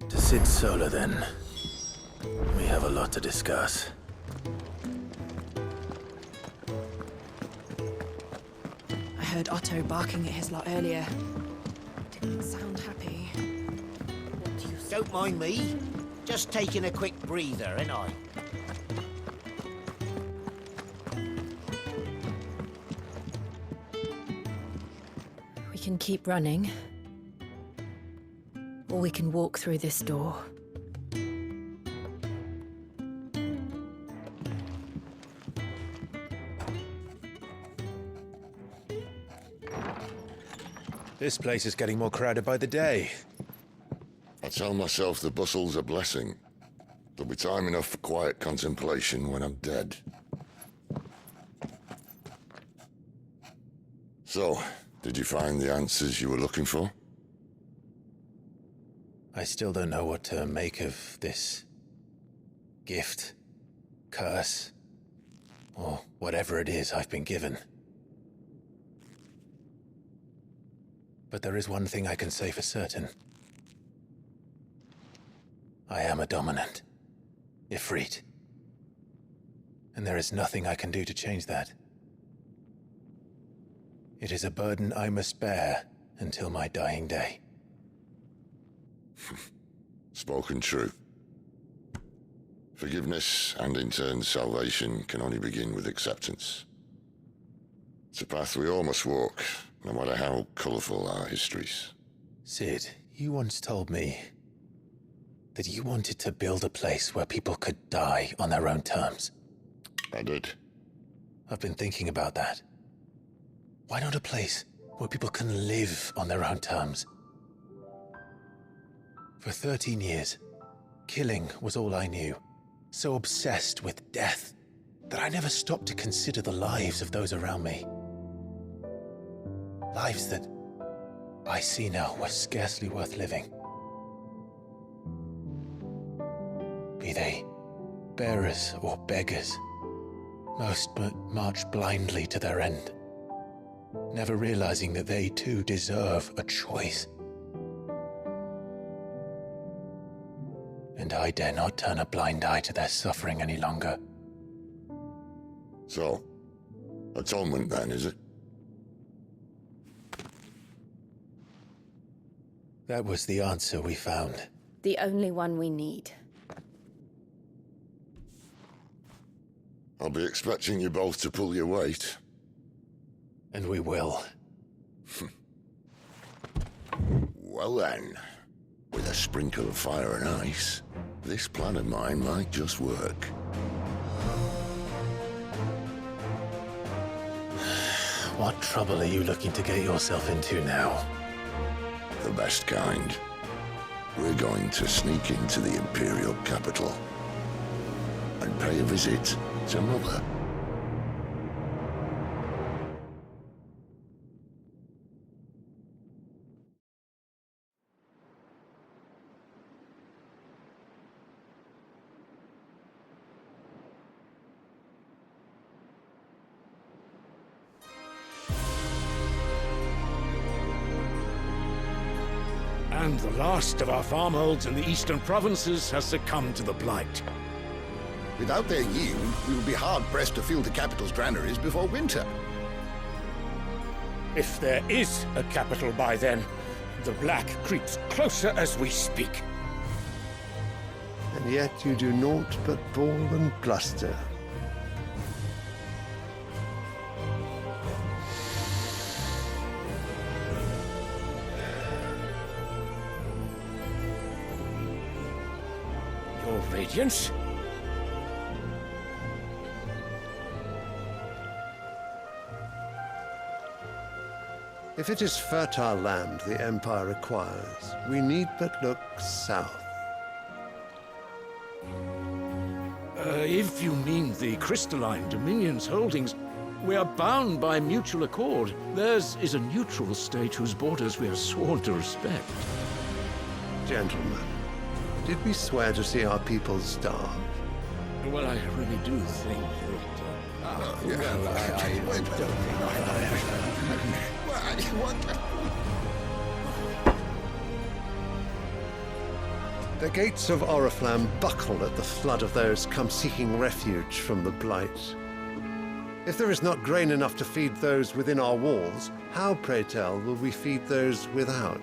To Cids solo, then. We have a lot to discuss. I heard Otto barking at his lot earlier. Didn't sound happy. Don't mind me. Just taking a quick breather, ain't I? We can keep running. Or we can walk through this door. This place is getting more crowded by the day. I tell myself the bustle's a blessing. There'll be time enough for quiet contemplation when I'm dead. So, did you find the answers you were looking for? I still don't know what to make of this gift, curse, or whatever it is I've been given. But there is one thing I can say for certain. I am a dominant, Ifrit. And there is nothing I can do to change that. It is a burden I must bear until my dying day. Spoken true. Forgiveness, and in turn salvation, can only begin with acceptance. It's a path we all must walk, no matter how colourful our histories. Cid, you once told me that you wanted to build a place where people could die on their own terms. I did. I've been thinking about that. Why not a place where people can live on their own terms? For 13 years, killing was all I knew. So obsessed with death that I never stopped to consider the lives of those around me. Lives that I see now were scarcely worth living. Be they bearers or beggars, most but march blindly to their end, never realizing that they too deserve a choice. And I dare not turn a blind eye to their suffering any longer. So, atonement then, is it? That was the answer we found. The only one we need. I'll be expecting you both to pull your weight. And we will. Well then, with a sprinkle of fire and ice, this plan of mine might just work. What trouble are you looking to get yourself into now? The best kind. We're going to sneak into the Imperial capital and pay a visit to Mother. And the last of our farmholds in the eastern provinces has succumbed to the blight. Without their yield, we will be hard-pressed to fill the capital's granaries before winter. If there is a capital by then, the black creeps closer as we speak. And yet you do naught but bawl and bluster. Your Radiance? If it is fertile land the Empire requires, we need but look south. If you mean the crystalline Dominion's holdings, we are bound by mutual accord. Theirs is a neutral state whose borders we are sworn to respect. Gentlemen, did we swear to see our people starve? Well, I really do think that The gates of Oriflamme buckle at the flood of those come seeking refuge from the Blight. If there is not grain enough to feed those within our walls, how, pray tell, will we feed those without?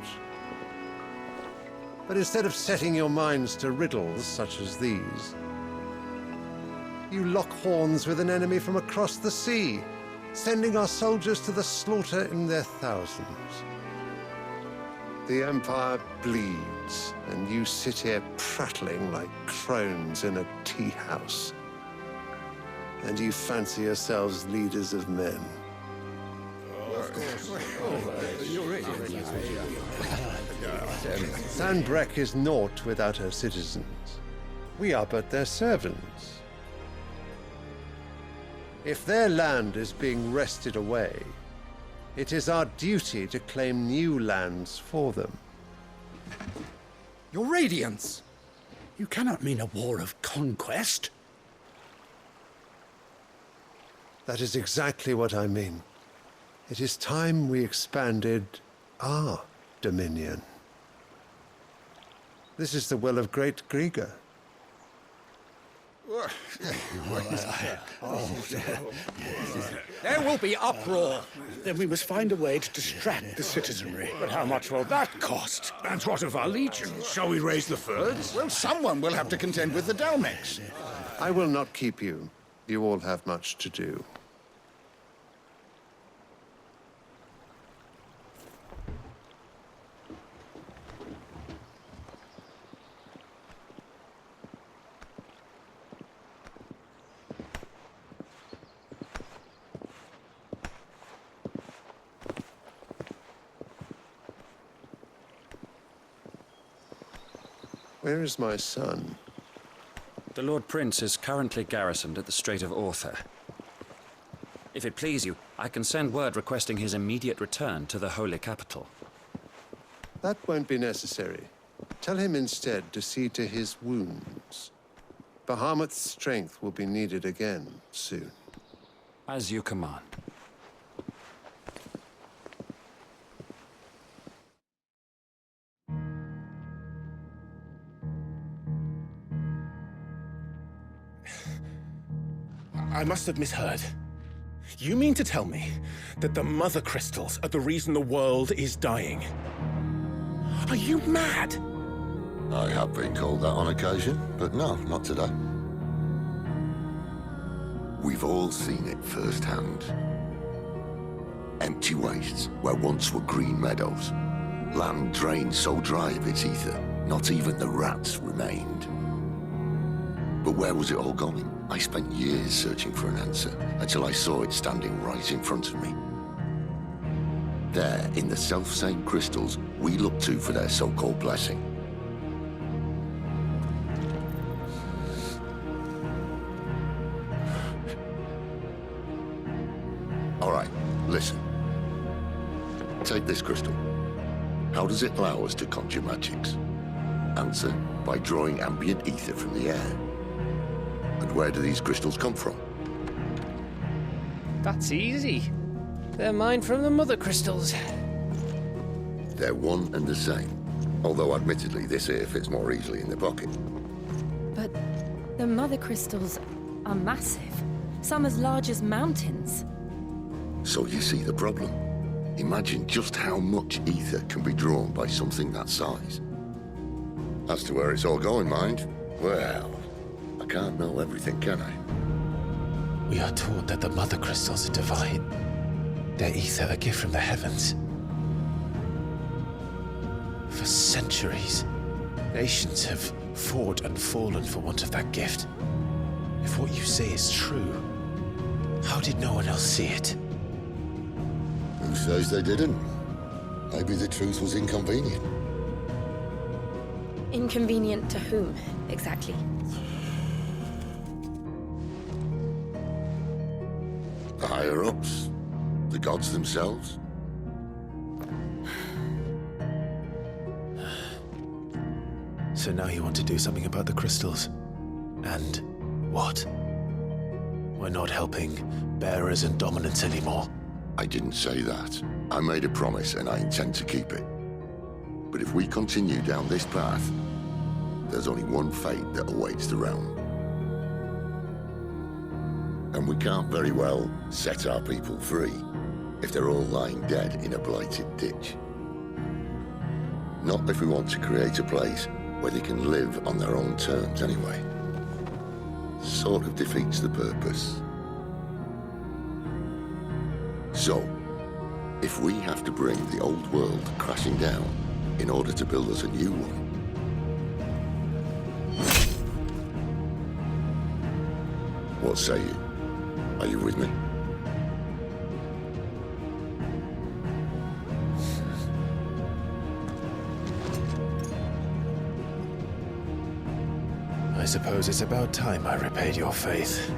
But instead of setting your minds to riddles such as these, you lock horns with an enemy from across the sea, sending our soldiers to the slaughter in their thousands. The Empire bleeds, and you sit here prattling like crones in a tea house. And you fancy yourselves leaders of men. Sanbreque is naught without her citizens. We are but their servants. If their land is being wrested away, it is our duty to claim new lands for them. Your Radiance! You cannot mean a war of conquest. That is exactly what I mean. It is time we expanded our dominion. This is the will of great Grieger. There will be uproar. Then we must find a way to distract the citizenry. But how much will that cost? And what of our legions? Shall we raise the furs? Well, someone will have to contend with the Dalmex. I will not keep you. You all have much to do. Where is my son? The Lord Prince is currently garrisoned at the Strait of Author. If it please you, I can send word requesting his immediate return to the Holy Capital. That won't be necessary. Tell him instead to see to his wounds. Bahamut's strength will be needed again soon. As you command. I must have misheard. You mean to tell me that the Mother Crystals are the reason the world is dying? Are you mad? I have been called that on occasion, but no, not today. We've all seen it firsthand. Empty wastes where once were green meadows. Land drained so dry of its ether, not even the rats remained. But where was it all going? I spent years searching for an answer, until I saw it standing right in front of me. There, in the self-same crystals we look to for their so-called blessing. All right, listen. Take this crystal. How does it allow us to conjure magics? Answer, by drawing ambient ether from the air. And where do these crystals come from? That's easy. They're mined from the Mother Crystals. They're one and the same. Although admittedly this here fits more easily in the pocket. But the Mother Crystals are massive. Some as large as mountains. So you see the problem. Imagine just how much ether can be drawn by something that size. As to where it's all going, mind, well, I can't know everything, can I? We are taught that the Mother Crystals are divine. Their ether a gift from the heavens. For centuries, nations have fought and fallen for want of that gift. If what you say is true, how did no one else see it? Who says they didn't? Maybe the truth was inconvenient. Inconvenient to whom, exactly? The higher-ups? The gods themselves? So now you want to do something about the crystals. And what? We're not helping bearers and dominants anymore. I didn't say that. I made a promise and I intend to keep it. But if we continue down this path, there's only one fate that awaits the realm. And we can't very well set our people free if they're all lying dead in a blighted ditch. Not if we want to create a place where they can live on their own terms anyway. Sort of defeats the purpose. So, if we have to bring the old world crashing down in order to build us a new one, what say you? Are you with me? I suppose it's about time I repaid your faith.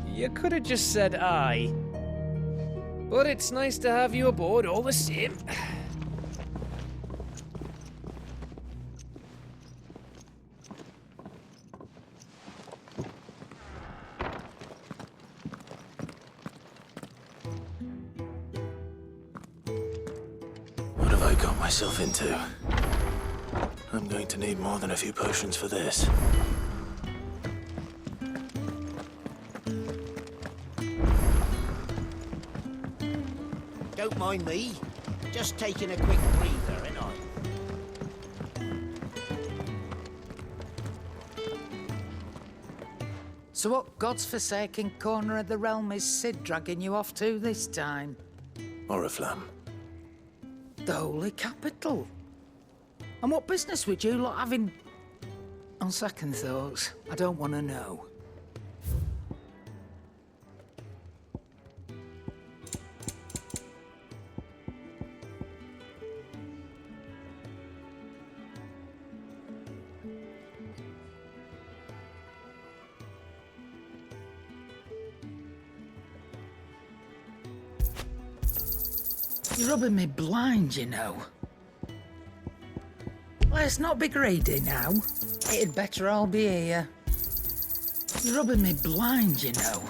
You could have just said aye. But it's nice to have you aboard all the same. What have I got myself into? I'm going to need more than a few potions for this. Don't mind me. Just taking a quick breather, ain't I? So what God's forsaken corner of the realm is Cid dragging you off to this time? Oriflamme. The Holy Capital. And what business would you lot having? On second thoughts, I don't want to know. You're rubbing me blind, you know. Let's not be greedy now. It'd better all be here. You're rubbing me blind, you know.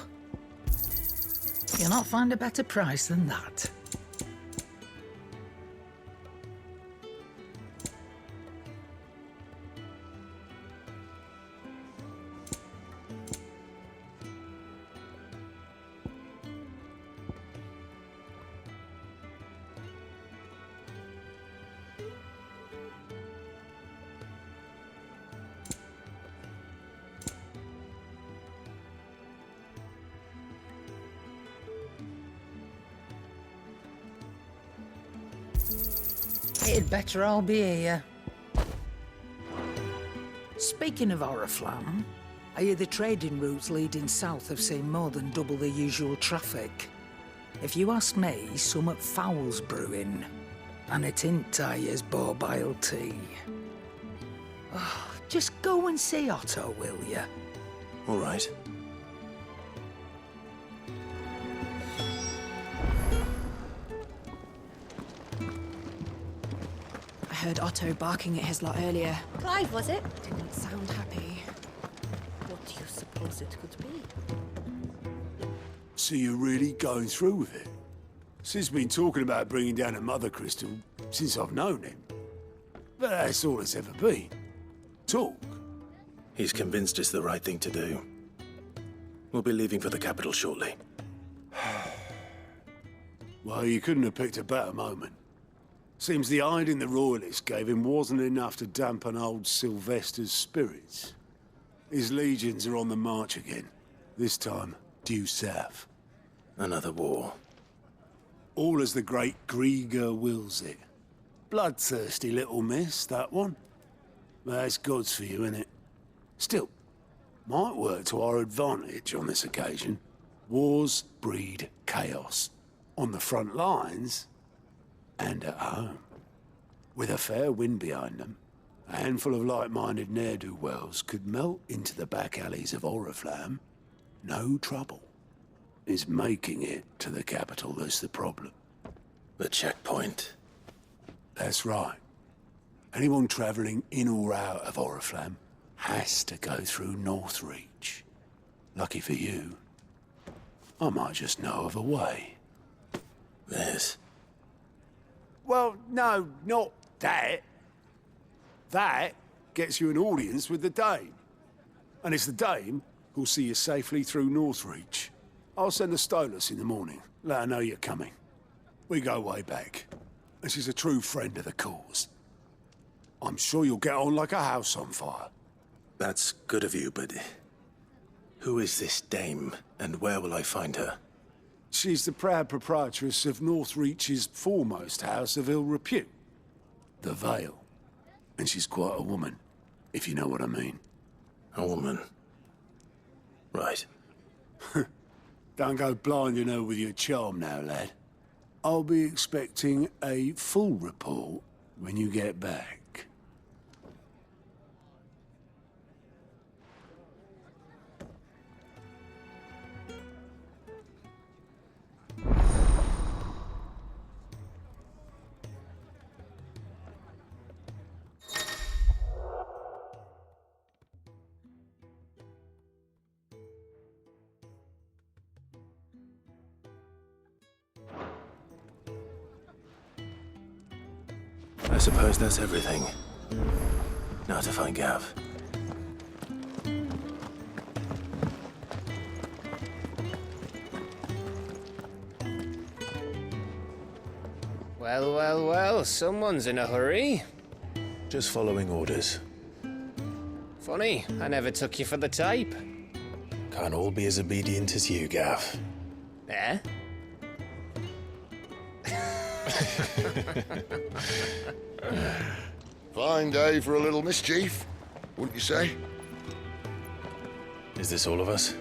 You'll not find a better price than that. It'd better all be here. Speaking of Oriflamme, I hear the trading routes leading south have seen more than double the usual traffic. If you ask me, summat foul's brewing. And it ain't Tyre's borbile tea. Oh, just go and see Otto, will ya? All right. I heard Otto barking at his lot earlier. Clive, was it? Didn't sound happy. What do you suppose it could be? So you're really going through with it? Cid's been talking about bringing down a mother crystal since I've known him. But that's all it's ever been. Talk. He's convinced it's the right thing to do. We'll be leaving for the capital shortly. Well, you couldn't have picked a better moment. Seems the hiding the royalists gave him wasn't enough to dampen old Sylvester's spirits. His legions are on the march again. This time, due south. Another war. All as the great Grieger wills it. Bloodthirsty little miss, that one. That's God's for you, innit? Still, might work to our advantage on this occasion. Wars breed chaos. On the front lines, and at home. With a fair wind behind them, a handful of like-minded ne'er-do-wells could melt into the back alleys of Oriflamme. No trouble. It's making it to the capital that's the problem. The checkpoint. That's right. Anyone travelling in or out of Oriflamme has to go through Northreach. Lucky for you, I might just know of a way. This? Well, no, not that. That gets you an audience with the Dame. And it's the Dame who'll see you safely through Northreach. I'll send the Stolas in the morning. Let her know you're coming. We go way back. And she's a true friend of the cause. I'm sure you'll get on like a house on fire. That's good of you, but who is this dame, and where will I find her? She's the proud proprietress of Northreach's foremost house of ill repute, the Vale. And she's quite a woman, if you know what I mean. A woman? Right. Don't go blinding her with your charm now, lad. I'll be expecting a full report when you get back. I suppose that's everything. Now to find Gav. Well, well, well, someone's in a hurry. Just following orders. Funny, I never took you for the type. Can't all be as obedient as you, Gav. Eh? Fine day for a little mischief, wouldn't you say? Is this all of us?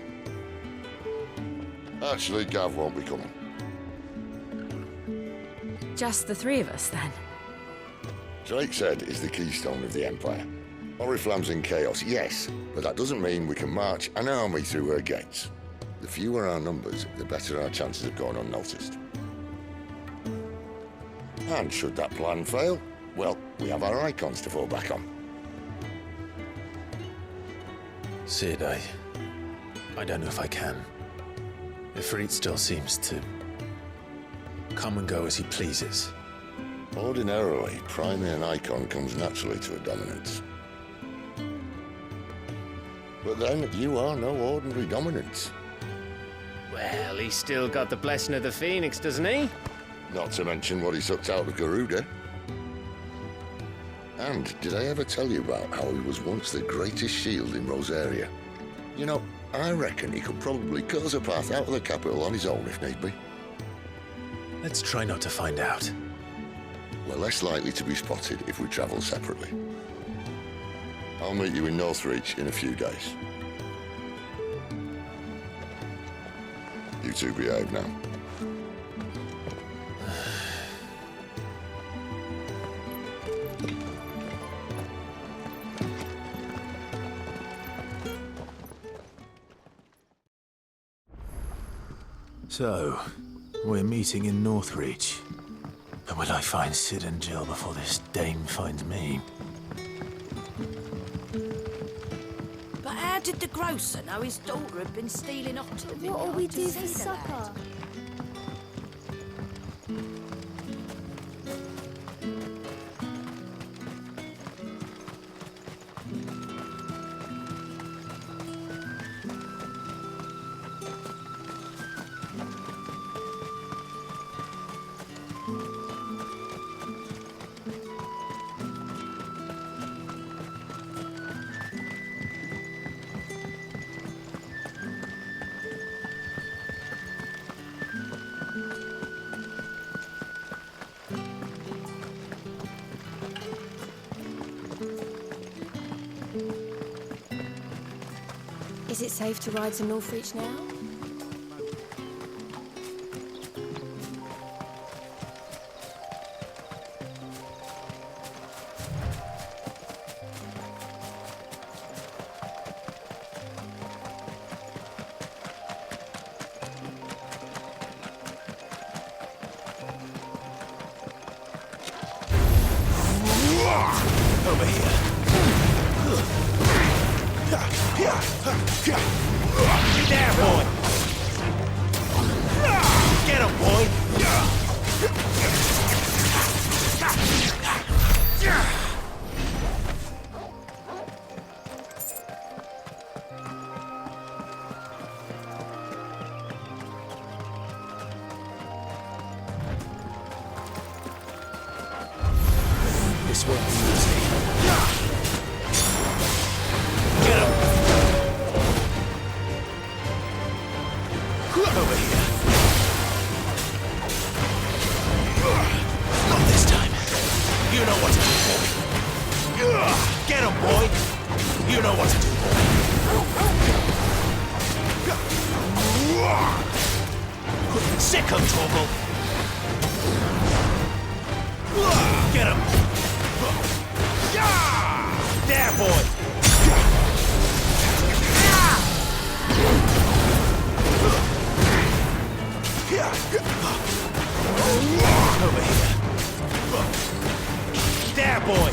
Actually, Gav won't be coming. Just the three of us, then? Drake said is the keystone of the Empire. Oriflamme's in chaos, yes, but that doesn't mean we can march an army through her gates. The fewer our numbers, the better our chances of going unnoticed. And should that plan fail, well, we have our Eikons to fall back on. Cid, I don't know if I can. Ifrit still seems to come and go as he pleases. Ordinarily, priming an Eikon comes naturally to a dominance. But then, you are no ordinary dominance. Well, he's still got the blessing of the Phoenix, doesn't he? Not to mention what he sucked out of Garuda. And did I ever tell you about how he was once the greatest shield in Rosaria? You know, I reckon he could probably cut us a path out of the capital on his own if need be. Let's try not to find out. We're less likely to be spotted if we travel separately. I'll meet you in Northreach in a few days. You two behave now. So, we're meeting in Northreach. But will I find Cid and Jill before this dame finds me? But how did the grocer know his daughter had been stealing otter? What'll we do for supper? Is it safe to ride to Northreach now? Over here. There, boy. Get him, boy. This won't be easy. Get him! Over here. Not this time. You know what to do, boy. Get him, boy. You know what to do, boy. Sick him, Torgal. Get him. There, boy. Over here. There, boy.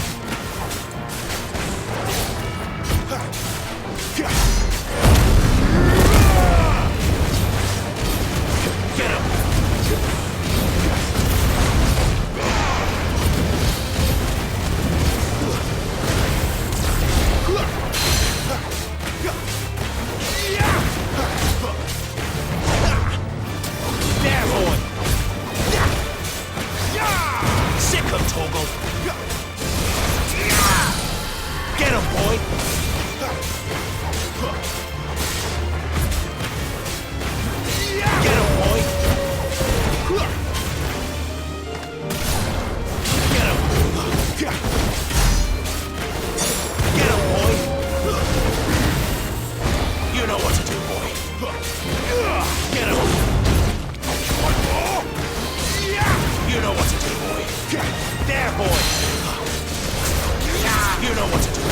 Get him. There, boy. Sick him, Torgal. Get him, boy. Get him, boy. Get him. Get him, boy. You know what to do, boy. Get him. You know what to do, boy. There, boy. You know what to do, boy.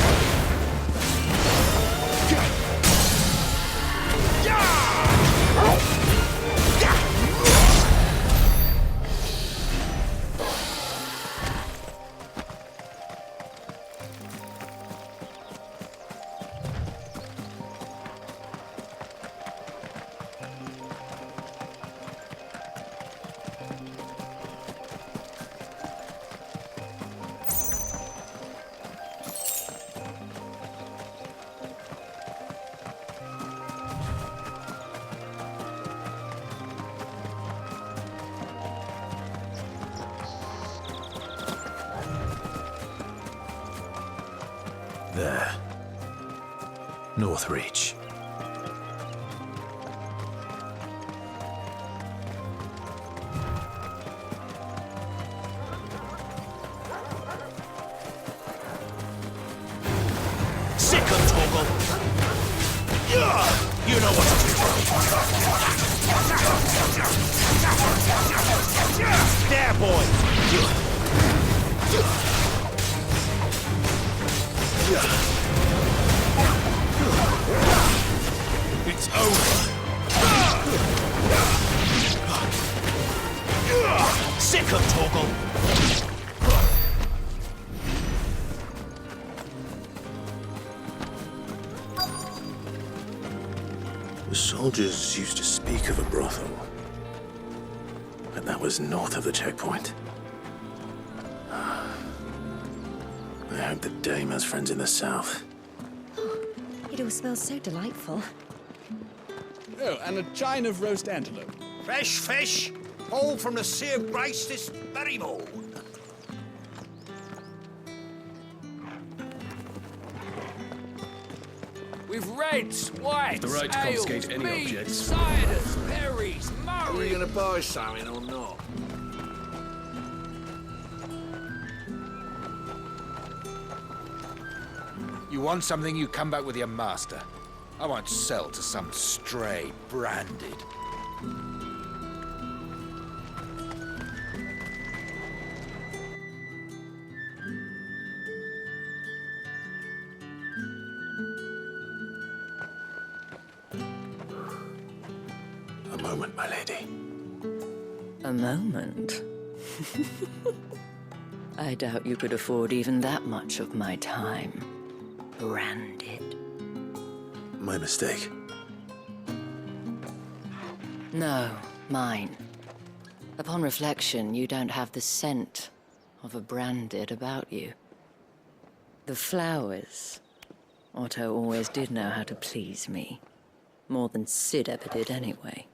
There. Northreach. Sick him, Torgal. You know what to do. There, boy. It's over. Sick him, Torgal. The soldiers used to speak of a brothel, but that was north of the checkpoint. I hope the dame has friends in the south. It all smells so delightful. Oh, and a chine of roast antelope. Fresh fish, all from the Sea of Grace this very morn. With reds, whites, The right to ales, confiscate any mead, objects. ciders, berries, Are we murray. going to buy something or not? You want something, you come back with your master. I won't sell to some stray branded. A moment, my lady. A moment? I doubt you could afford even that much of my time. Branded. My mistake. No, mine. Upon reflection, you don't have the scent of a branded about you. The flowers. Otto always did know how to please me. More than Cid ever did anyway.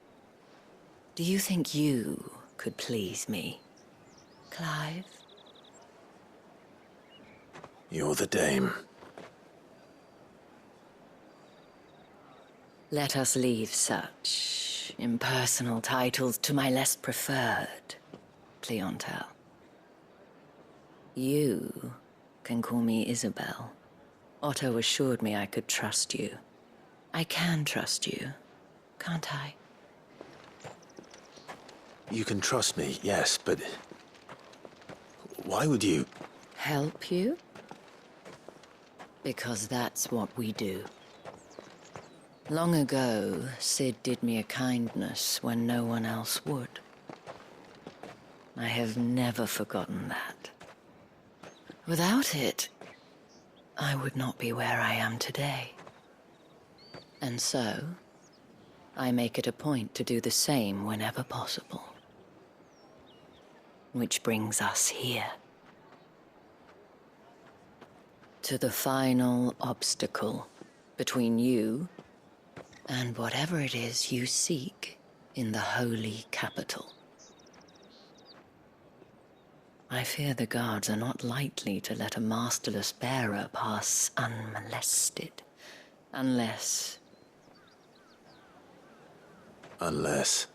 Do you think you could please me, Clive? You're the dame. Let us leave such impersonal titles to my less preferred clientele. You can call me Isabel. Otto assured me I could trust you. I can trust you, can't I? You can trust me, yes, but... why would you... Help you? Because that's what we do. Long ago, Cid did me a kindness when no one else would. I have never forgotten that. Without it, I would not be where I am today. And so, I make it a point to do the same whenever possible. Which brings us here. To the final obstacle between you and whatever it is you seek in the holy capital. I fear the guards are not likely to let a masterless bearer pass unmolested, unless... Unless...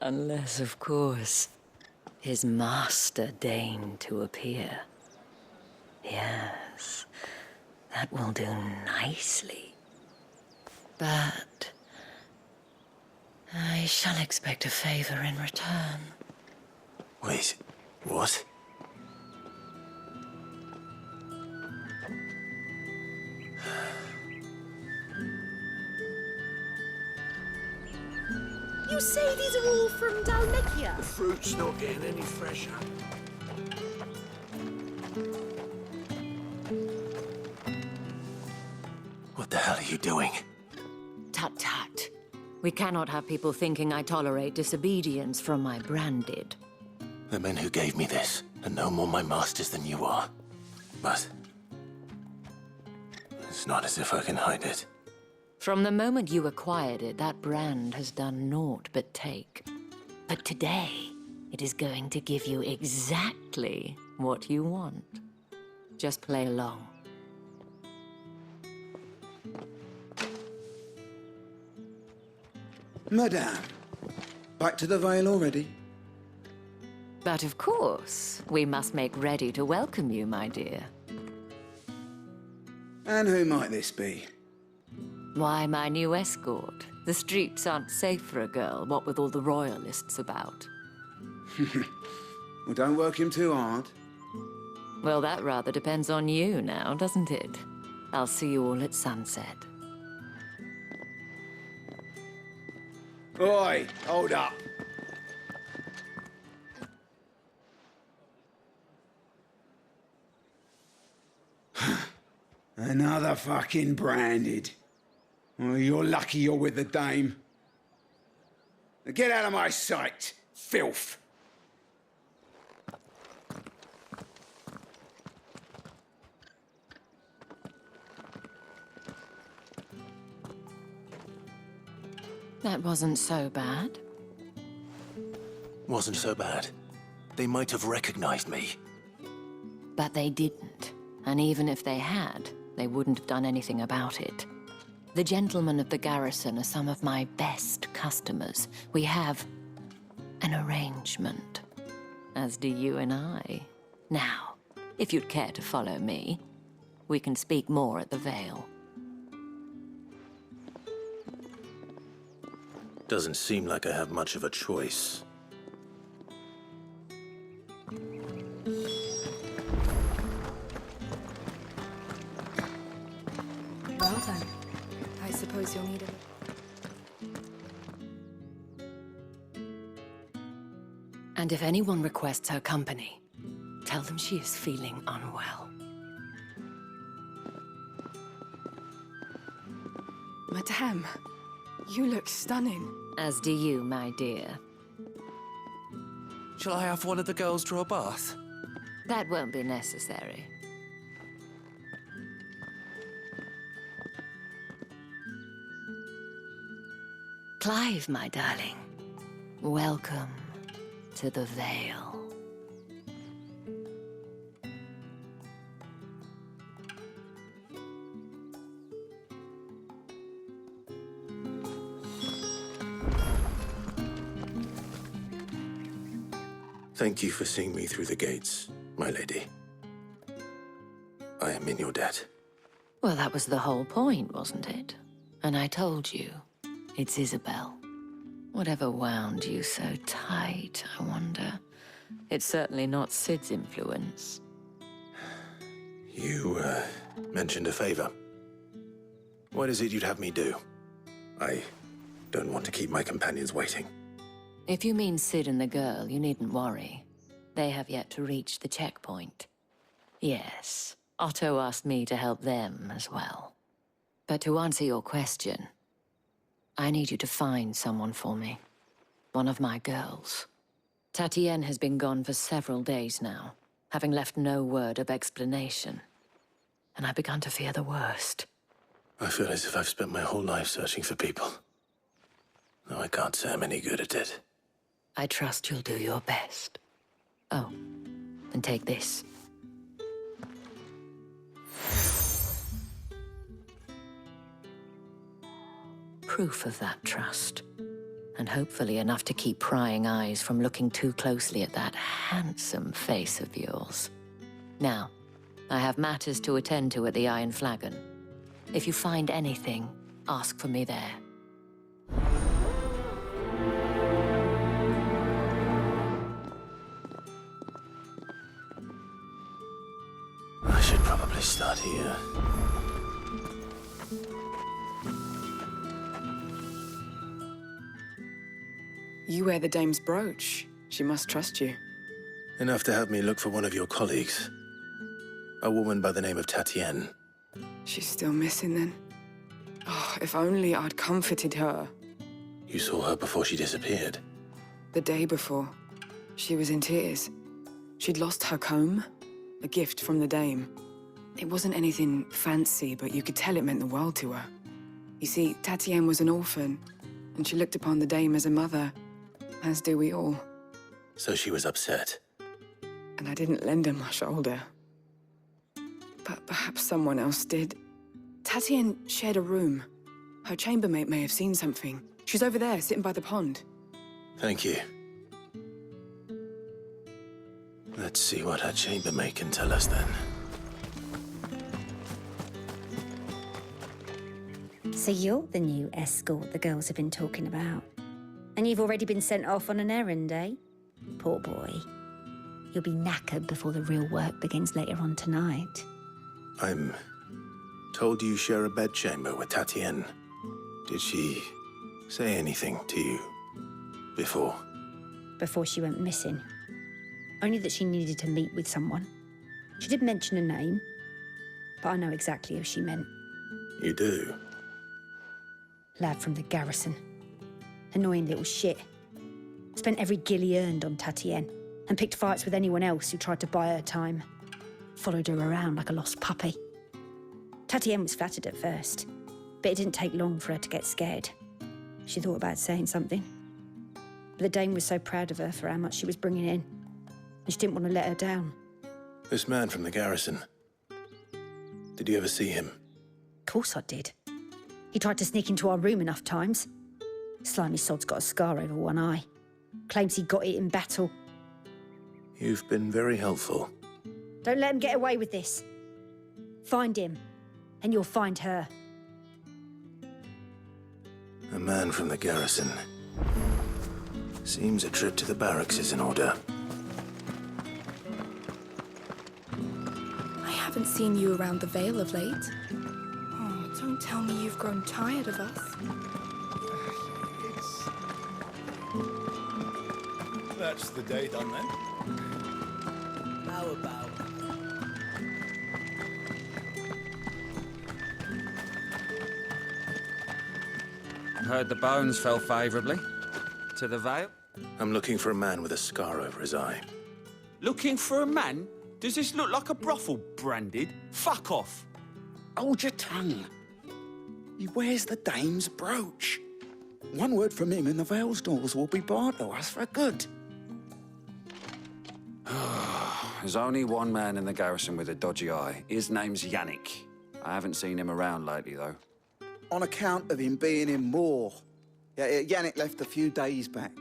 Unless, of course, his master deigned to appear. Yes, that will do nicely. But I shall expect a favor in return. Wait, what? You say these are all from Dalmekia? The fruit's not getting any fresher. What the hell are you doing? Tut tut. We cannot have people thinking I tolerate disobedience from my branded. The men who gave me this are no more my masters than you are. But... it's not as if I can hide it. From the moment you acquired it, that brand has done naught but take. But today, it is going to give you exactly what you want. Just play along. Madame, back to the Vale already? But of course, we must make ready to welcome you, my dear. And who might this be? Why, my new escort. The streets aren't safe for a girl, what with all the royalists about. Well, don't work him too hard. Well, that rather depends on you now, doesn't it? I'll see you all at sunset. Oi, hold up. Another fucking branded. Well, you're lucky you're with the dame. Now get out of my sight, filth. That wasn't so bad. Wasn't so bad. They might have recognized me. But they didn't. And even if they had, they wouldn't have done anything about it. The gentlemen of the garrison are some of my best customers. We have an arrangement, as do you and I. Now, if you'd care to follow me, we can speak more at the Vale. Doesn't seem like I have much of a choice. Well then, I suppose you'll need it. And if anyone requests her company, tell them she is feeling unwell. Madame, you look stunning. As do you, my dear. Shall I have one of the girls draw a bath? That won't be necessary. Clive, my darling. Welcome to the Vale. Thank you for seeing me through the gates, my lady. I am in your debt. Well, that was the whole point, wasn't it? And I told you, it's Isabel. Whatever wound you so tight, I wonder. It's certainly not Cid's influence. You, mentioned a favor. What is it you'd have me do? I don't want to keep my companions waiting. If you mean Cid and the girl, you needn't worry. They have yet to reach the checkpoint. Yes, Otto asked me to help them as well. But to answer your question, I need you to find someone for me. One of my girls. Tatienne has been gone for several days now, having left no word of explanation. And I've begun to fear the worst. I feel as if I've spent my whole life searching for people. No, I can't say I'm any good at it. I trust you'll do your best. Oh, and take this. Proof of that trust. And hopefully enough to keep prying eyes from looking too closely at that handsome face of yours. Now, I have matters to attend to at the Iron Flagon. If you find anything, ask for me there. I should probably start here. You wear the dame's brooch. She must trust you. Enough to have me look for one of your colleagues. A woman by the name of Tatienne. She's still missing then. Oh, if only I'd comforted her. You saw her before she disappeared. The day before, she was in tears. She'd lost her comb, a gift from the dame. It wasn't anything fancy, but you could tell it meant the world to her. You see, Tatienne was an orphan, and she looked upon the dame as a mother, as do we all. So she was upset. And I didn't lend her my shoulder. But perhaps someone else did. Tatienne shared a room. Her chambermaid may have seen something. She's over there, sitting by the pond. Thank you. Let's see what her chambermaid can tell us then. So you're the new escort the girls have been talking about. And you've already been sent off on an errand, eh? Poor boy. You'll be knackered before the real work begins later on tonight. I'm told you share a bedchamber with Tatienne. Did she say anything to you before? Before she went missing. Only that she needed to meet with someone. She did mention a name, but I know exactly who she meant. You do? Lad from the garrison. Annoying little shit. Spent every guil he earned on Tatienne and picked fights with anyone else who tried to buy her time. Followed her around like a lost puppy. Tatienne was flattered at first, but it didn't take long for her to get scared. She thought about saying something. But the dame was so proud of her for how much she was bringing in, and she didn't want to let her down. This man from the garrison. Did you ever see him? Of course I did. He tried to sneak into our room enough times. Slimy sod's got a scar over one eye. Claims he got it in battle. You've been very helpful. Don't let him get away with this. Find him, and you'll find her. A man from the garrison. Seems a trip to the barracks is in order. I haven't seen you around the Vale of late. Oh, don't tell me you've grown tired of us. That's the day done then. How about? Heard the bones fell favourably. To the Vale? I'm looking for a man with a scar over his eye. Looking for a man? Does this look like a brothel, Branded? Fuck off! Hold your tongue. He wears the dame's brooch. One word from him and the Vale's doors will be barred to us for good. There's only one man in the garrison with a dodgy eye. His name's Yannick. I haven't seen him around lately, though. On account of him being in Moor. Yeah, Yannick left a few days back.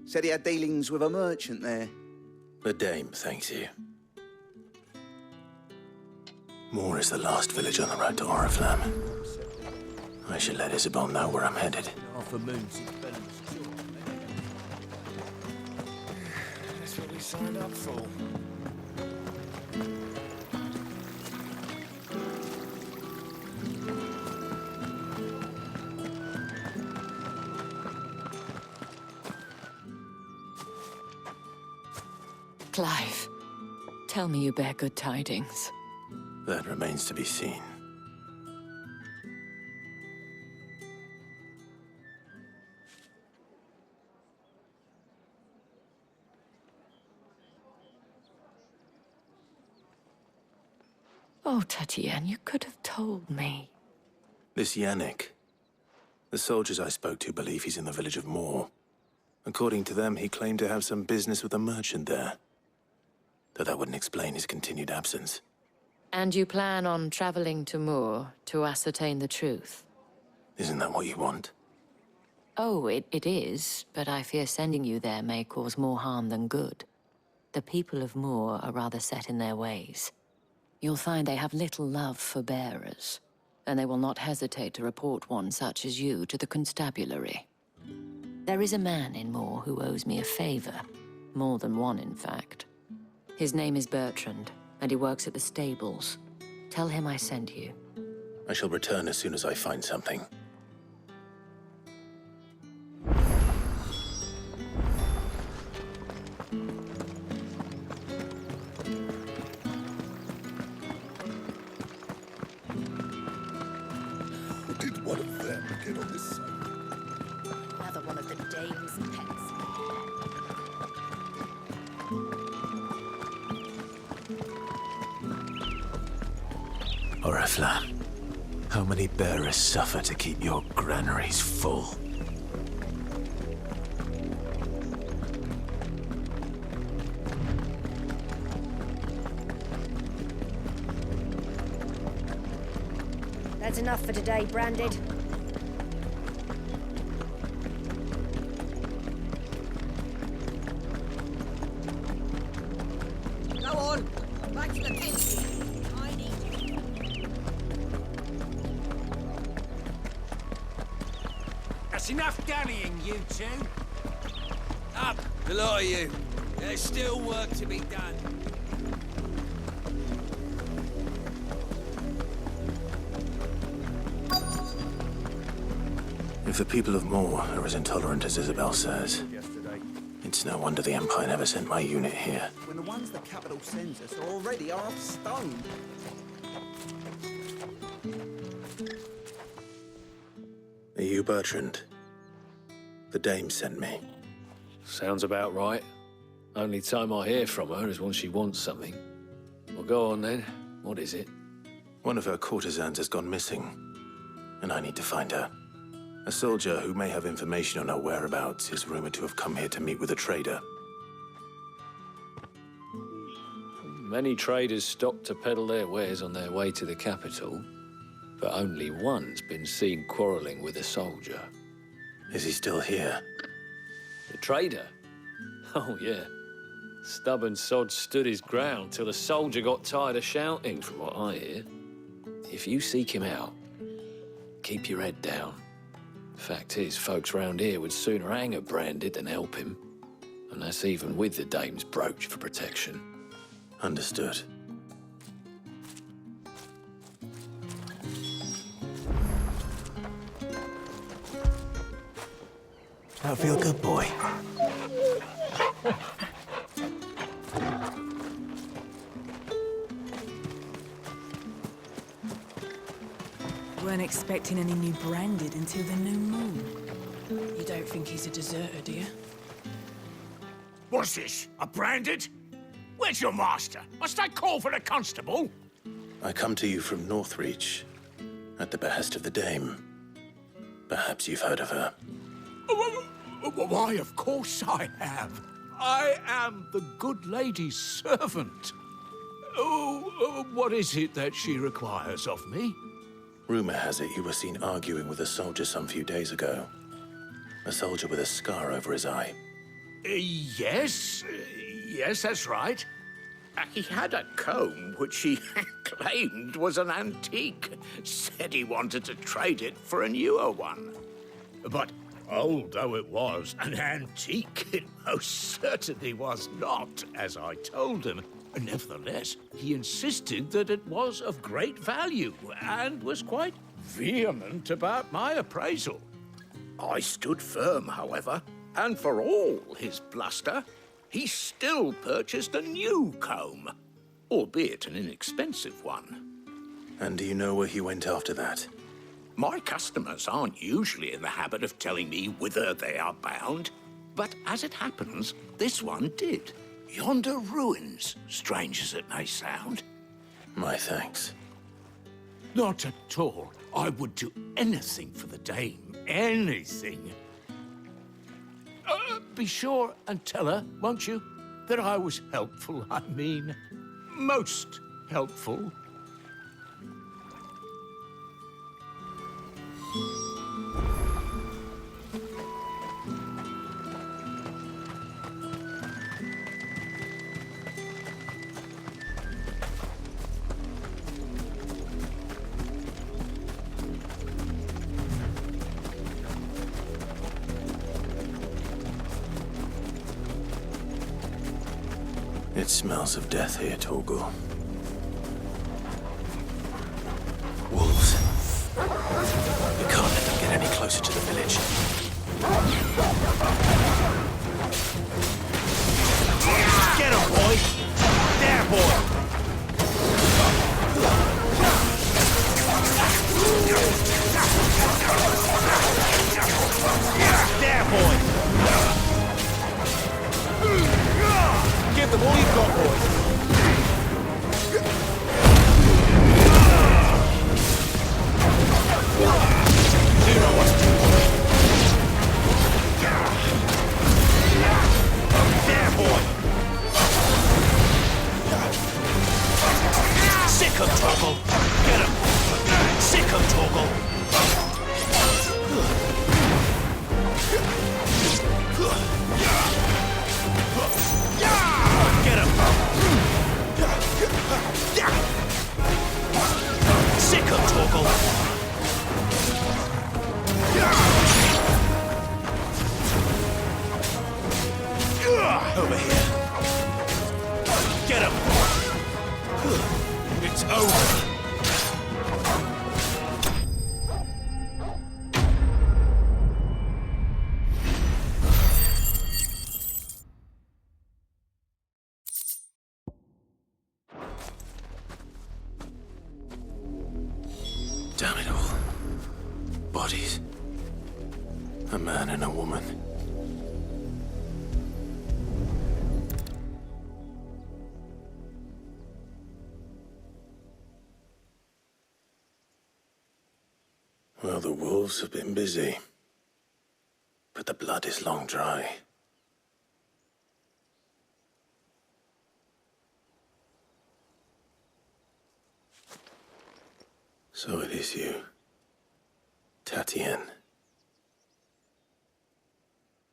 Said he had dealings with a merchant there. The dame thanks you. Moor is the last village on the road to Oriflamme. I should let Isabel know where I'm headed. Half a moon since Bellum's cure. That's what we signed up for. Clive, tell me you bear good tidings. That remains to be seen. Oh, Tatienne, you could have told me. This Yannick. The soldiers I spoke to believe he's in the village of Moor. According to them, he claimed to have some business with a merchant there. Though that wouldn't explain his continued absence. And you plan on traveling to Moor to ascertain the truth? Isn't that what you want? Oh, it is, but I fear sending you there may cause more harm than good. The people of Moor are rather set in their ways. You'll find they have little love for bearers, and they will not hesitate to report one such as you to the constabulary. There is a man in Moor who owes me a favor. More than one, in fact. His name is Bertrand, and he works at the stables. Tell him I sent you. I shall return as soon as I find something. Did one of them get on this side? Another one of the dame's pets. Oriflamme, how many bearers suffer to keep your granaries full? That's enough for today, Branded. Go on, back to the tent. I need you. That's enough dallying, you two. Up, the lot of you. There's still work to be done. If the people of Moor are as intolerant as Isabel says, it's no wonder the Empire never sent my unit here. When the ones the capital sends us are already half stoned. Are you Bertrand? The dame sent me. Sounds about right. Only time I hear from her is when she wants something. Well, go on then. What is it? One of her courtesans has gone missing, and I need to find her. A soldier who may have information on her whereabouts is rumored to have come here to meet with a trader. Many traders stop to peddle their wares on their way to the capital, but only one's been seen quarrelling with a soldier. Is he still here? The trader? Oh, yeah. Stubborn sod stood his ground till the soldier got tired of shouting, from what I hear. If you seek him out, keep your head down. Fact is, folks round here would sooner hang a Branded than help him. And that's even with the dame's brooch for protection. Understood. I feel good, boy. Weren't expecting any new branded until the new moon. You don't think he's a deserter, do you? What's this? A branded? Where's your master? Must I call for the constable? I come to you from Northreach, at the behest of the Dame. Perhaps you've heard of her. Why, of course I have. I am the good lady's servant. Oh, what is it that she requires of me? Rumor has it you were seen arguing with a soldier some few days ago. A soldier with a scar over his eye. Yes, that's right. He had a comb which he claimed was an antique. Said he wanted to trade it for a newer one. But old though it was, an antique it most certainly was not, as I told him. Nevertheless, he insisted that it was of great value and was quite vehement about my appraisal. I stood firm, however, and for all his bluster, he still purchased a new comb, albeit an inexpensive one. And do you know where he went after that? My customers aren't usually in the habit of telling me whither they are bound, but as it happens, this one did. Yonder ruins, strange as it may sound. My thanks. Not at all. I would do anything for the Dame. Anything. Be sure and tell her, won't you, that I was helpful, I mean, most helpful. It smells of death here, Torgal. Wolves. We can't let them get any closer to the village. Get him, boy! There, boy! There, boy! Give them all you've got, boy! You know what to do, boy! There, boy! Sick of Torgal! Get him! Sick of Torgal! Get him! Sick of Torgal! Over here. Get him! It's over! Damn it all. Bodies. A man and a woman. Well, the wolves have been busy. But the blood is long dry. So it is you, Tatienne.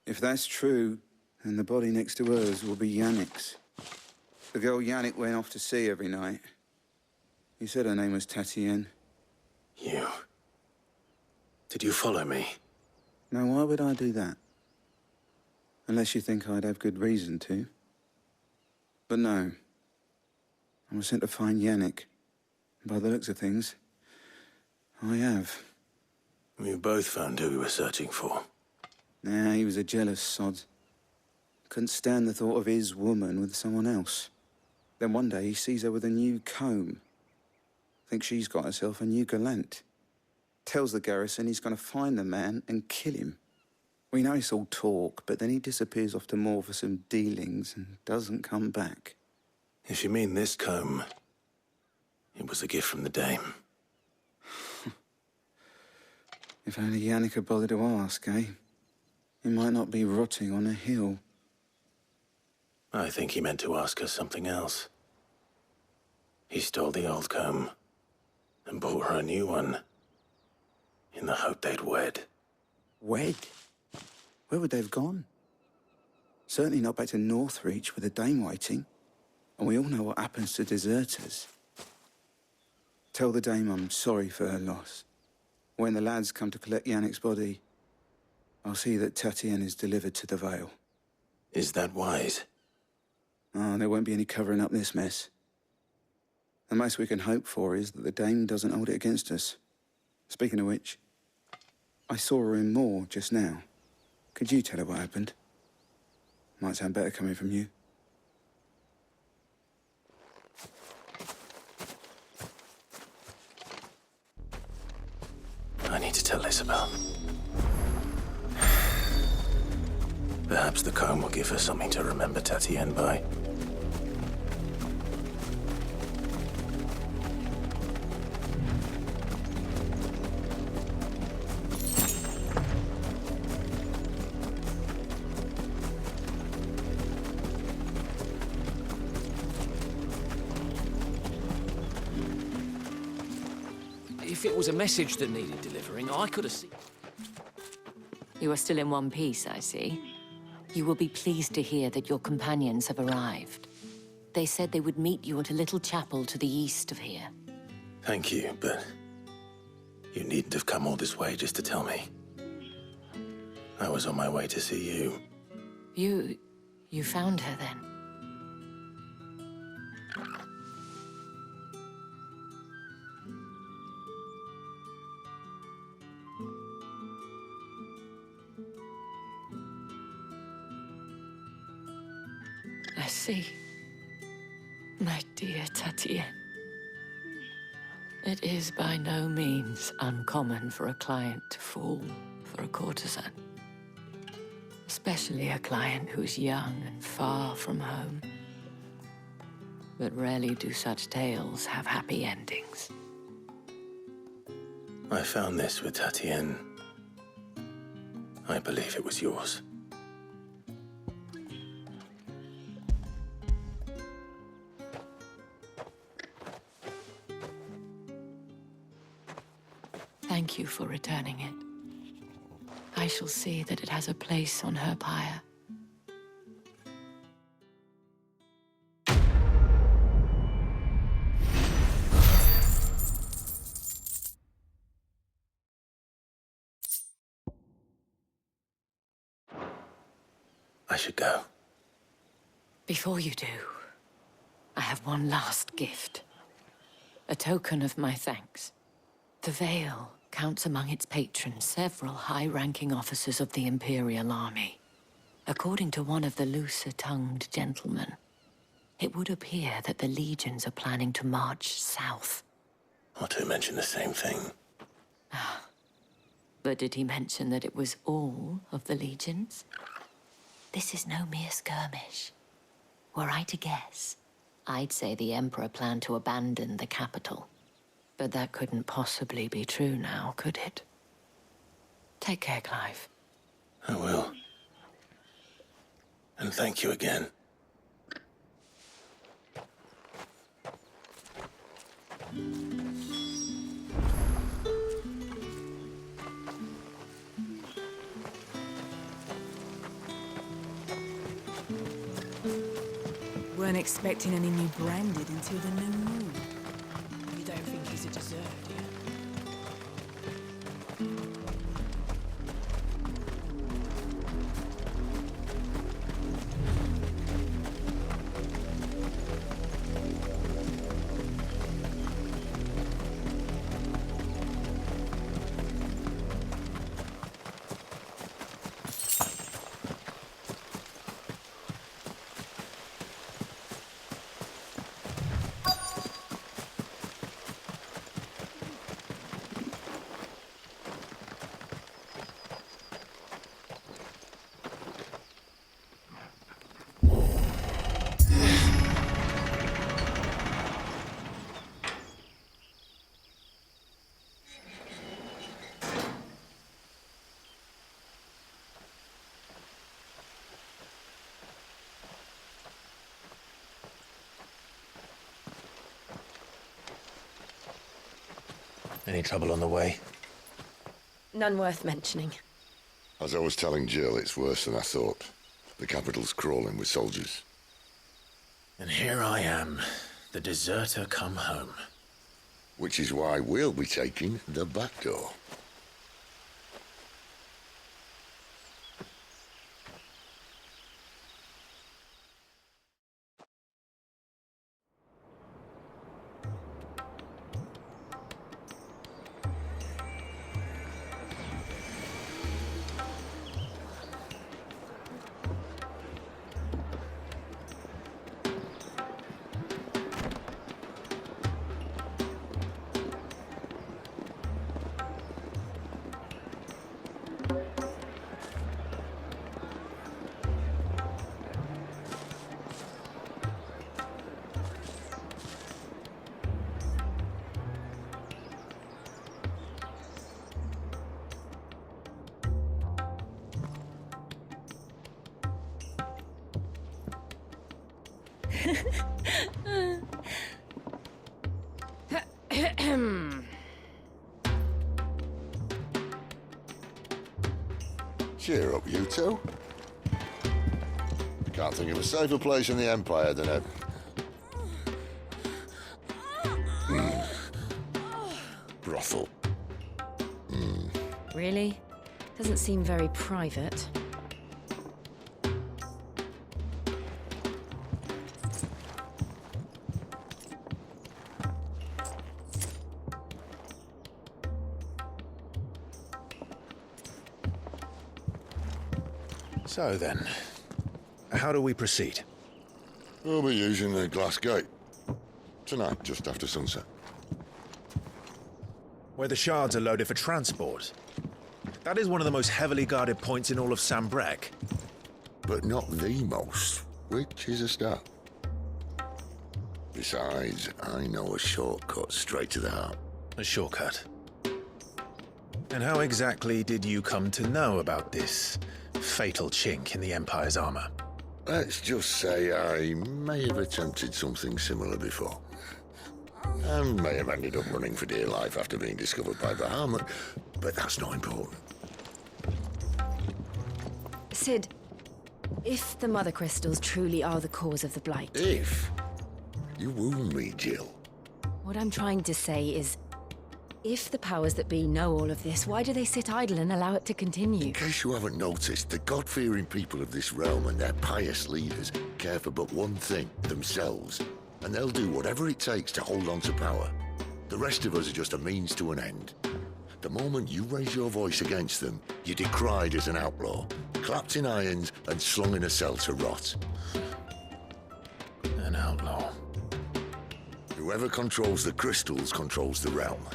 If that's true, then the body next to hers will be Yannick's. The girl Yannick went off to sea every night. He said her name was Tatienne. You? Did you follow me? Now, why would I do that? Unless you think I'd have good reason to. But no. I was sent to find Yannick. By the looks of things, I have. We both found who we were searching for. Nah, he was a jealous sod. Couldn't stand the thought of his woman with someone else. Then one day he sees her with a new comb. Thinks she's got herself a new gallant. Tells the garrison he's going to find the man and kill him. We know it's all talk, but then he disappears off to Moor for some dealings and doesn't come back. If you mean this comb, it was a gift from the dame. If only Yannick had bothered to ask, eh? He might not be rotting on a hill. I think he meant to ask her something else. He stole the old comb and bought her a new one in the hope they'd wed. Wed? Where would they have gone? Certainly not back to Northreach with the dame waiting. And we all know what happens to deserters. Tell the dame I'm sorry for her loss. When the lads come to collect Yannick's body, I'll see that Tatienne is delivered to the Vale. Is that wise? Oh, there won't be any covering up this mess. The most we can hope for is that the dame doesn't hold it against us. Speaking of which, I saw her in Moor just now. Could you tell her what happened? Might sound better coming from you. I need to tell Isabel. Perhaps the comb will give her something to remember Tatienne by. If it was a message that needed delivering, I could have seen... You are still in one piece, I see. You will be pleased to hear that your companions have arrived. They said they would meet you at a little chapel to the east of here. Thank you, but you needn't have come all this way just to tell me. I was on my way to see you. You found her then? I see. My dear Tatienne. It is by no means uncommon for a client to fall for a courtesan. Especially a client who's young and far from home. But rarely do such tales have happy endings. I found this with Tatienne. I believe it was yours. Thank you for returning it. I shall see that it has a place on her pyre. I should go. Before you do, I have one last gift. A token of my thanks. The Vale counts among its patrons several high-ranking officers of the Imperial Army. According to one of the looser-tongued gentlemen, it would appear that the legions are planning to march south. Or to mention the same thing. But did he mention that it was all of the legions? This is no mere skirmish. Were I to guess, I'd say the Emperor planned to abandon the capital. But that couldn't possibly be true now, could it? Take care, Clive. I will. And thank you again. Weren't expecting any new branded until the new moon. You don't think he's a dessert, do you? Any trouble on the way? None worth mentioning. As I was telling Jill, it's worse than I thought. The capital's crawling with soldiers. And here I am, the deserter come home. Which is why we'll be taking the back door. Cheer up, you two. Can't think of a safer place in the Empire than a... brothel. Really? Doesn't seem very private. So then, how do we proceed? We'll be using the glass gate. Tonight, just after sunset. Where the shards are loaded for transport. That is one of the most heavily guarded points in all of Sambrec. But not the most, which is a start. Besides, I know a shortcut straight to the heart. A shortcut? And how exactly did you come to know about this fatal chink in the Empire's armor? Let's just say I may have attempted something similar before. And may have ended up running for dear life after being discovered by Bahamut, but that's not important. Cid, if the Mother Crystals truly are the cause of the Blight... If? You wound me, Jill. What I'm trying to say is, if the powers that be know all of this, why do they sit idle and allow it to continue? In case you haven't noticed, the God-fearing people of this realm and their pious leaders care for but one thing, themselves. And they'll do whatever it takes to hold on to power. The rest of us are just a means to an end. The moment you raise your voice against them, you're decried as an outlaw, clapped in irons and slung in a cell to rot. An outlaw. Whoever controls the crystals controls the realm.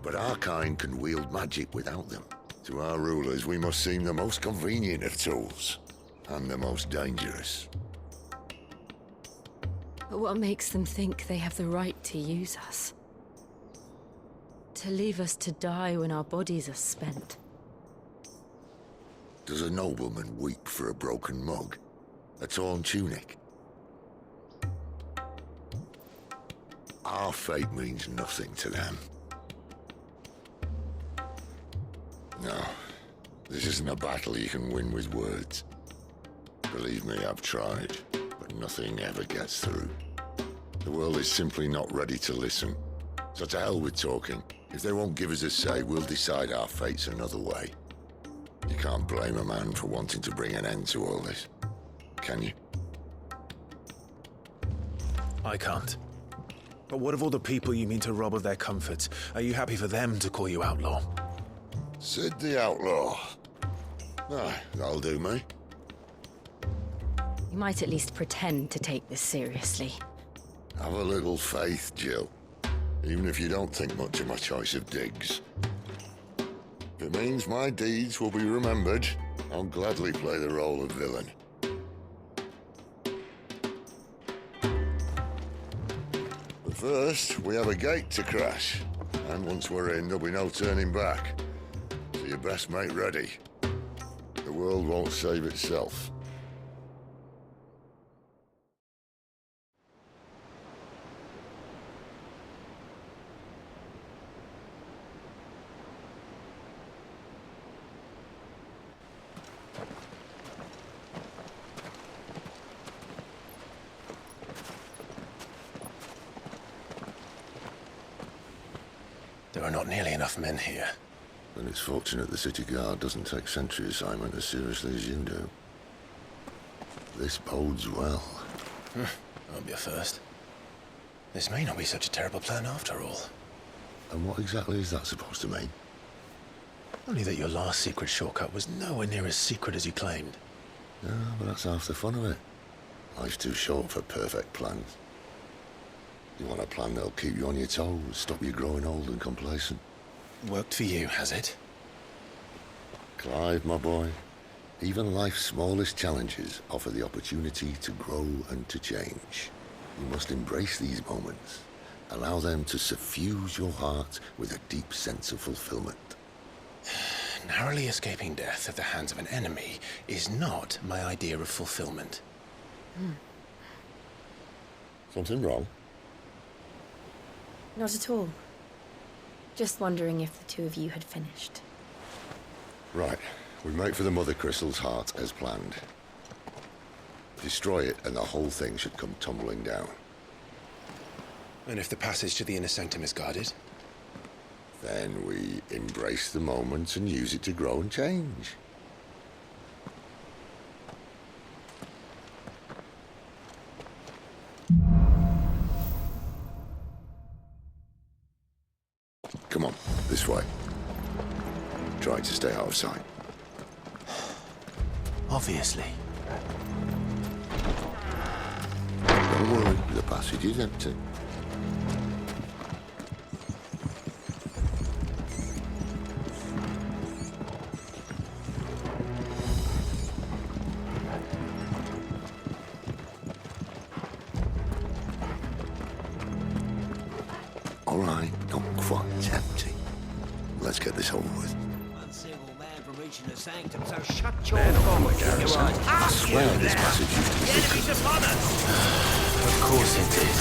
But our kind can wield magic without them. To our rulers, we must seem the most convenient of tools, and the most dangerous. But what makes them think they have the right to use us? To leave us to die when our bodies are spent? Does a nobleman weep for a broken mug? A torn tunic? Our fate means nothing to them. No, this isn't a battle you can win with words. Believe me, I've tried, but nothing ever gets through. The world is simply not ready to listen. So to hell with talking. If they won't give us a say, we'll decide our fates another way. You can't blame a man for wanting to bring an end to all this, can you? I can't. But what of all the people you mean to rob of their comforts? Are you happy for them to call you outlaw? Cid the Outlaw. Aye, that'll do me. You might at least pretend to take this seriously. Have a little faith, Jill. Even if you don't think much of my choice of digs. If it means my deeds will be remembered, I'll gladly play the role of villain. But first, we have a gate to crash. And once we're in, there'll be no turning back. So you best make ready. The world won't save itself. There are not nearly enough men here. Then it's fortunate the city guard doesn't take sentry assignment as seriously as you do. This bodes well. Won't be a first. This may not be such a terrible plan after all. And what exactly is that supposed to mean? Only that your last secret shortcut was nowhere near as secret as you claimed. Yeah, but that's half the fun of it. Life's too short for perfect plans. You want a plan that'll keep you on your toes, stop you growing old and complacent. Worked for you, has it? Clive, my boy, even life's smallest challenges offer the opportunity to grow and to change. You must embrace these moments. Allow them to suffuse your heart with a deep sense of fulfillment. Narrowly escaping death at the hands of an enemy is not my idea of fulfillment. Something wrong? Not at all. Just wondering if the two of you had finished. Right. We make for the Mother Crystal's heart as planned. Destroy it and the whole thing should come tumbling down. And if the passage to the inner sanctum is guarded? Then we embrace the moment and use it to grow and change. Come on, this way. Try to stay out of sight. Obviously. Don't worry, the passage is empty. All right, not quite empty. Let's get this over with. One single man from reaching the sanctum, so shut your Garrison. I swear this passage used to be secret. enemies upon us! Of course it did.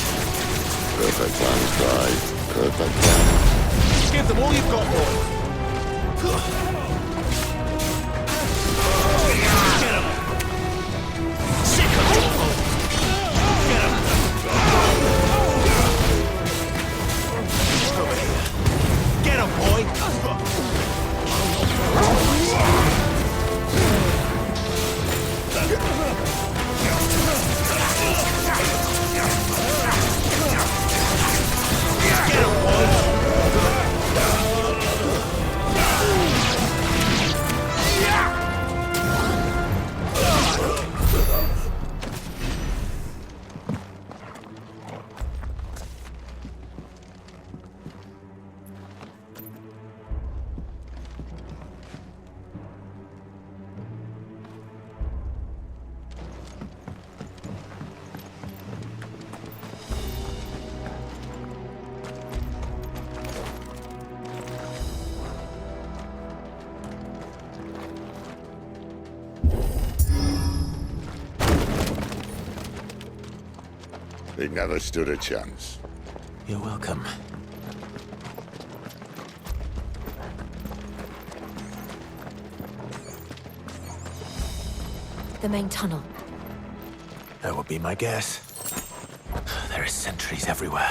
Perfect plan, Clive. Perfect plan. Give them all you've got, boy. Get him! Sick of trouble! Get him! Get him, boy! Get him, boy! He never stood a chance. You're welcome. The main tunnel. That would be my guess. There are sentries everywhere.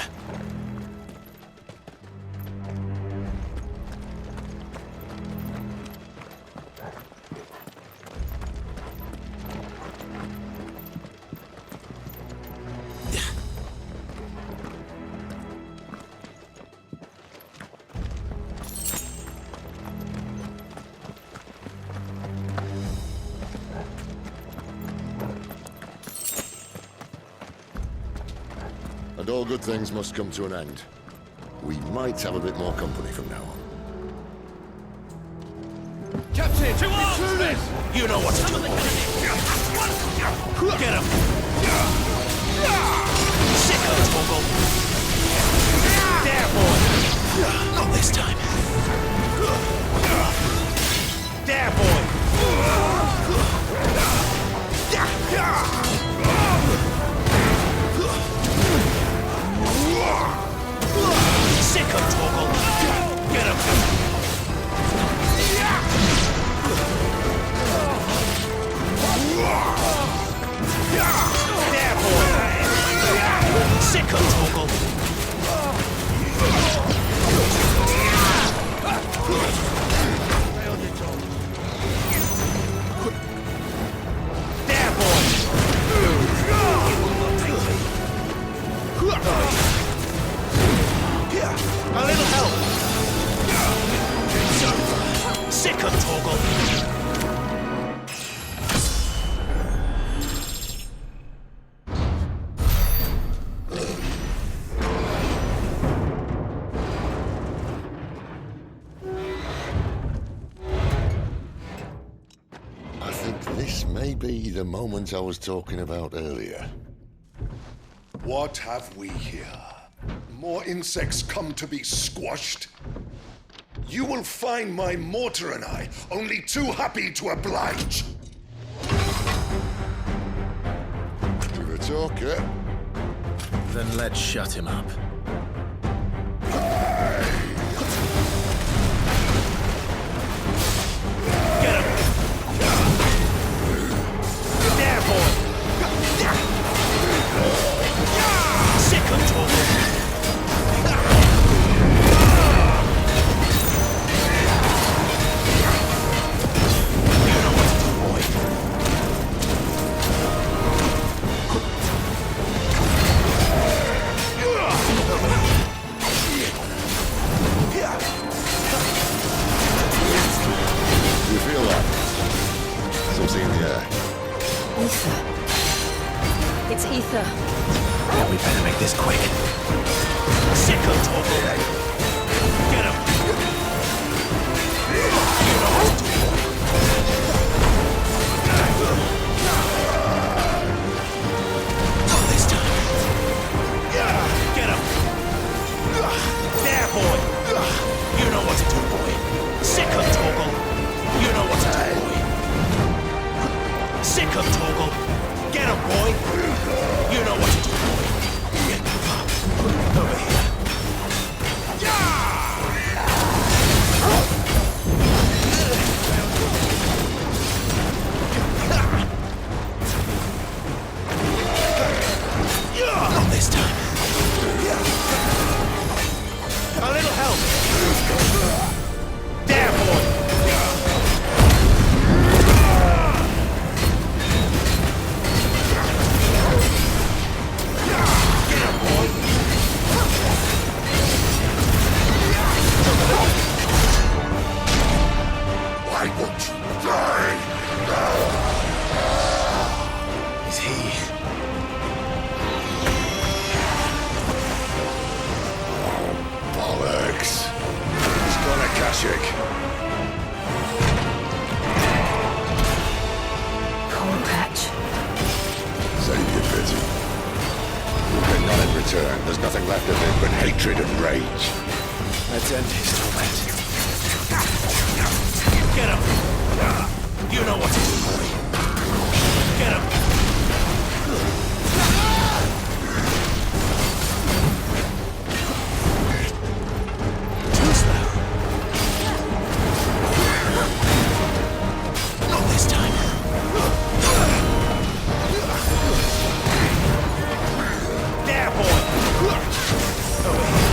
And all good things must come to an end. We might have a bit more company from now on. Captain! To arms! You know what to do! Get him! Sick of Toggle! There, boy! Not this time! There, boy! Sick of Toggle! Get him! There, boy! Sick of Toggle! A little help! It's over. Sick of Torgal! I think this may be the moment I was talking about earlier. What have we here? More insects come to be squashed? You will find my mortar and I only too happy to oblige. To the talker. Then let's shut him up. Get him! There, boy! Sick of Torgal! Ether. It's ether. Yeah, we better make this quick. Sick of Torgal! Get him! You know what to do. Not this time. Get him! There, boy! You know what to do, boy. Sick of Torgal! You know what to do, boy. Sick of Torgal! Get him, boy! You know what to do, boy. Over here. Not this time. A little help. There, boy. Why won't you die now? Is he? Bollocks. He's gone Akashic. Cold patch. Save your pity. You'll get none in return. There's nothing left of him but hatred and rage. Let's end his torment. Get him! You know what to do, boy. Get him! Too slow. Not this time. There, boy! Over here.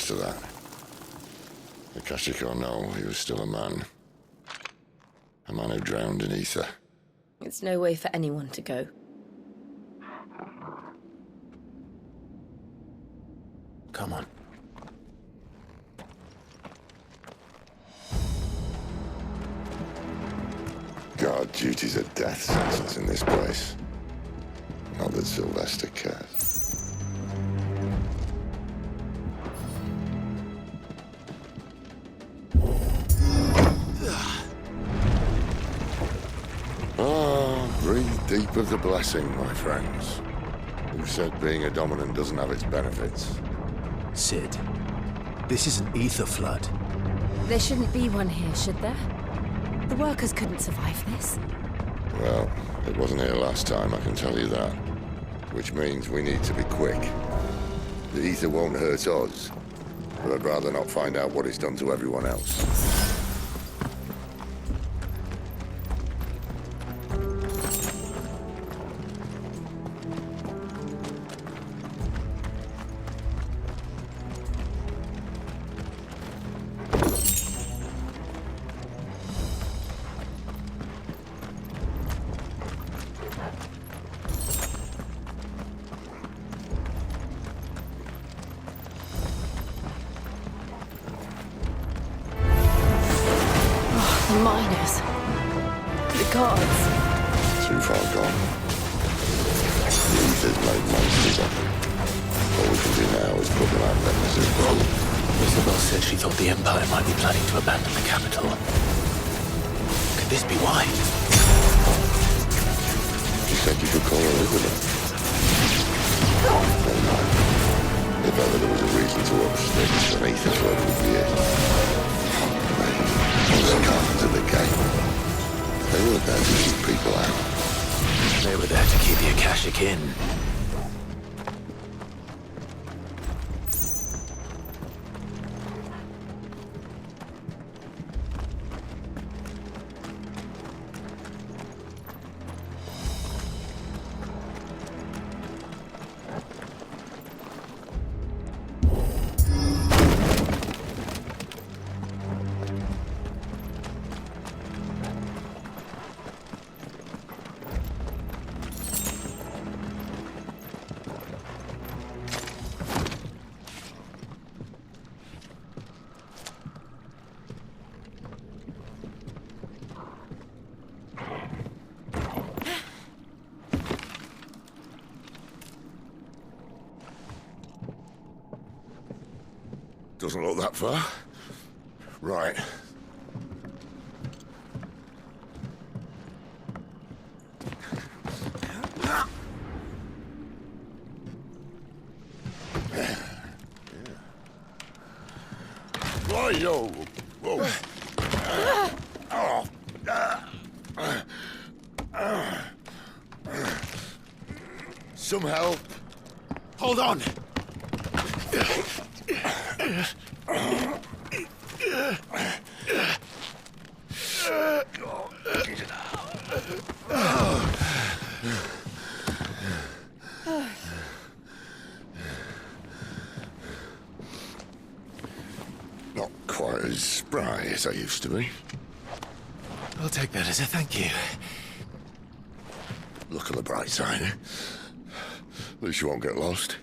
to that. Akashic or no, he was still a man. A man who drowned in ether. It's no way for anyone to go. Come on. Guard duty's a death sentence in this place. Not that Sylvester cares. Breathe deep of the blessing, my friends. Who said being a dominant doesn't have its benefits? Cid, this is an ether flood. There shouldn't be one here, should there? The workers couldn't survive this. Well, it wasn't here last time, I can tell you that. Which means we need to be quick. The ether won't hurt us, but I'd rather not find out what it's done to everyone else. The miners. The gods. Too far gone. The ether's made monsters of them. All we can do now is put them out of their misery. Isabel said she thought the Empire might be planning to abandon the capital. Could this be why? She said you could call her Elizabeth. Never mind. If ever there was a reason to up sticks, an ether flood would be it. Those cartons at the gate. They weren't there to keep people out. They were there to keep the Akashic in. Doesn't look that far. Right. Yo. Whoa. Some help. Hold on. Not quite as spry as I used to be. I'll take that as a thank you. Look on the bright side. At least you won't get lost.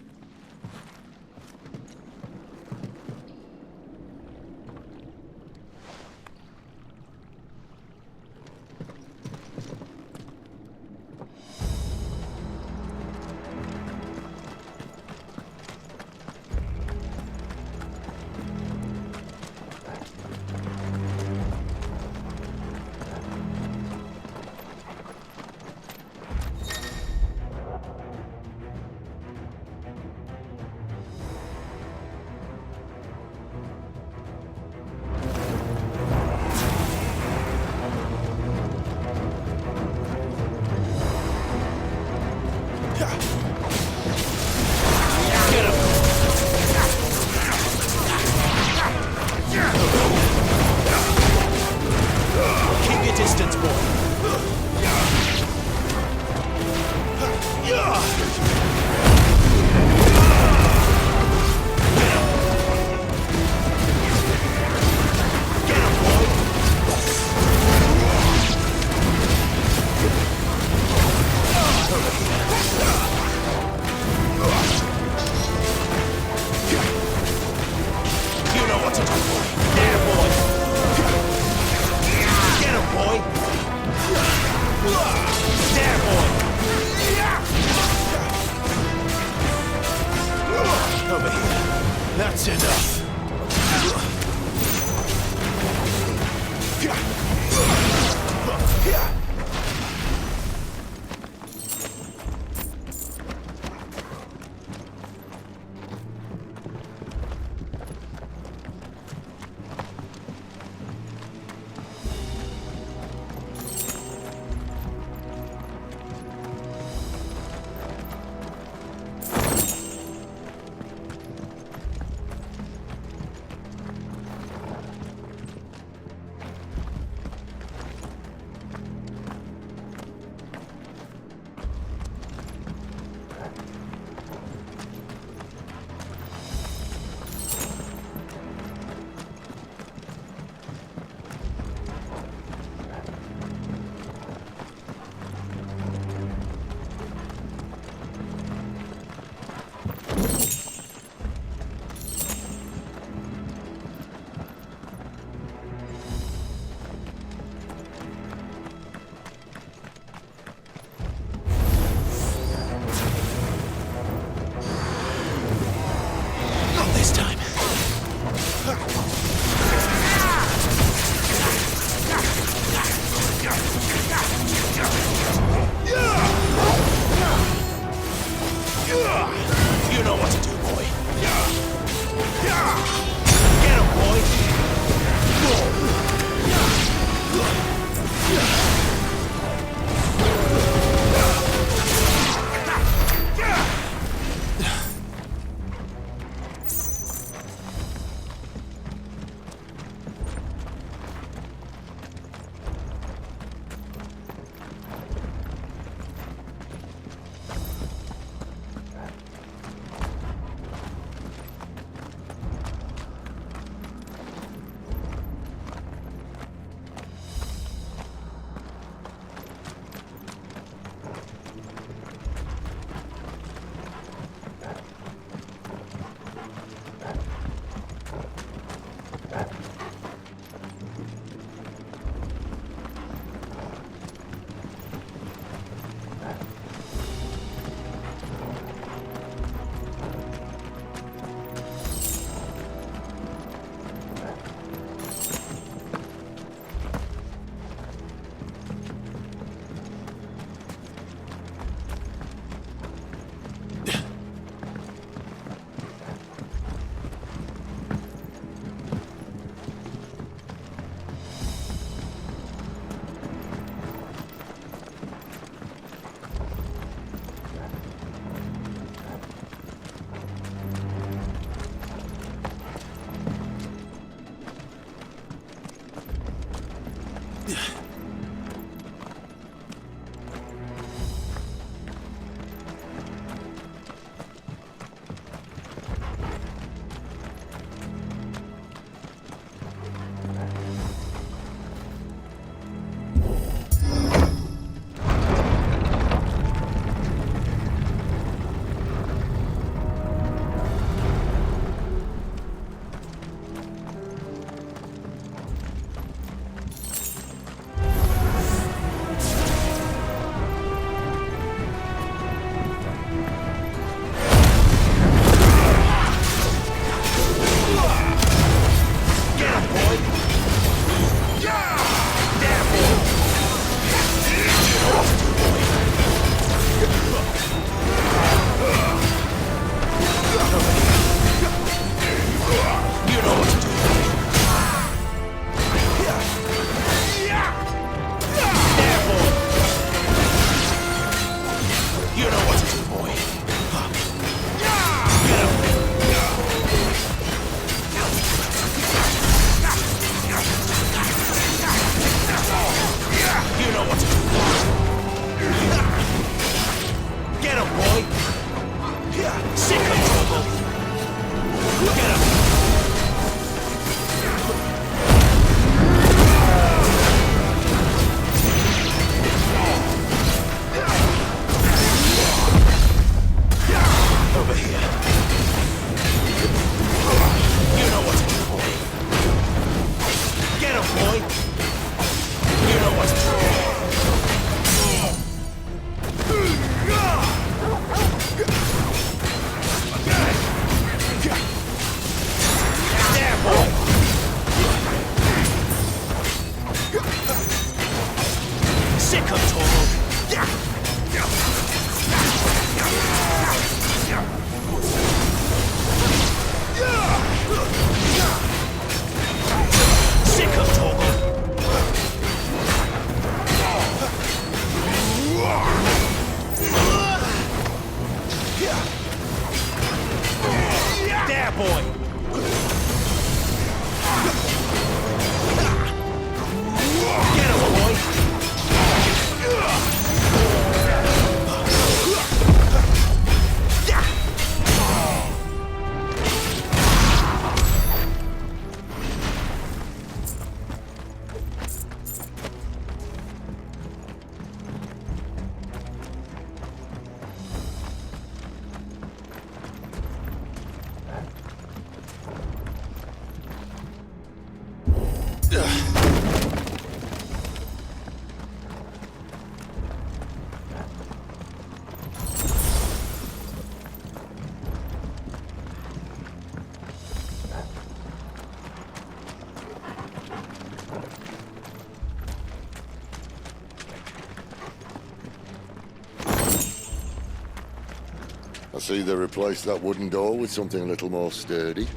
I see they replaced that wooden door with something a little more sturdy.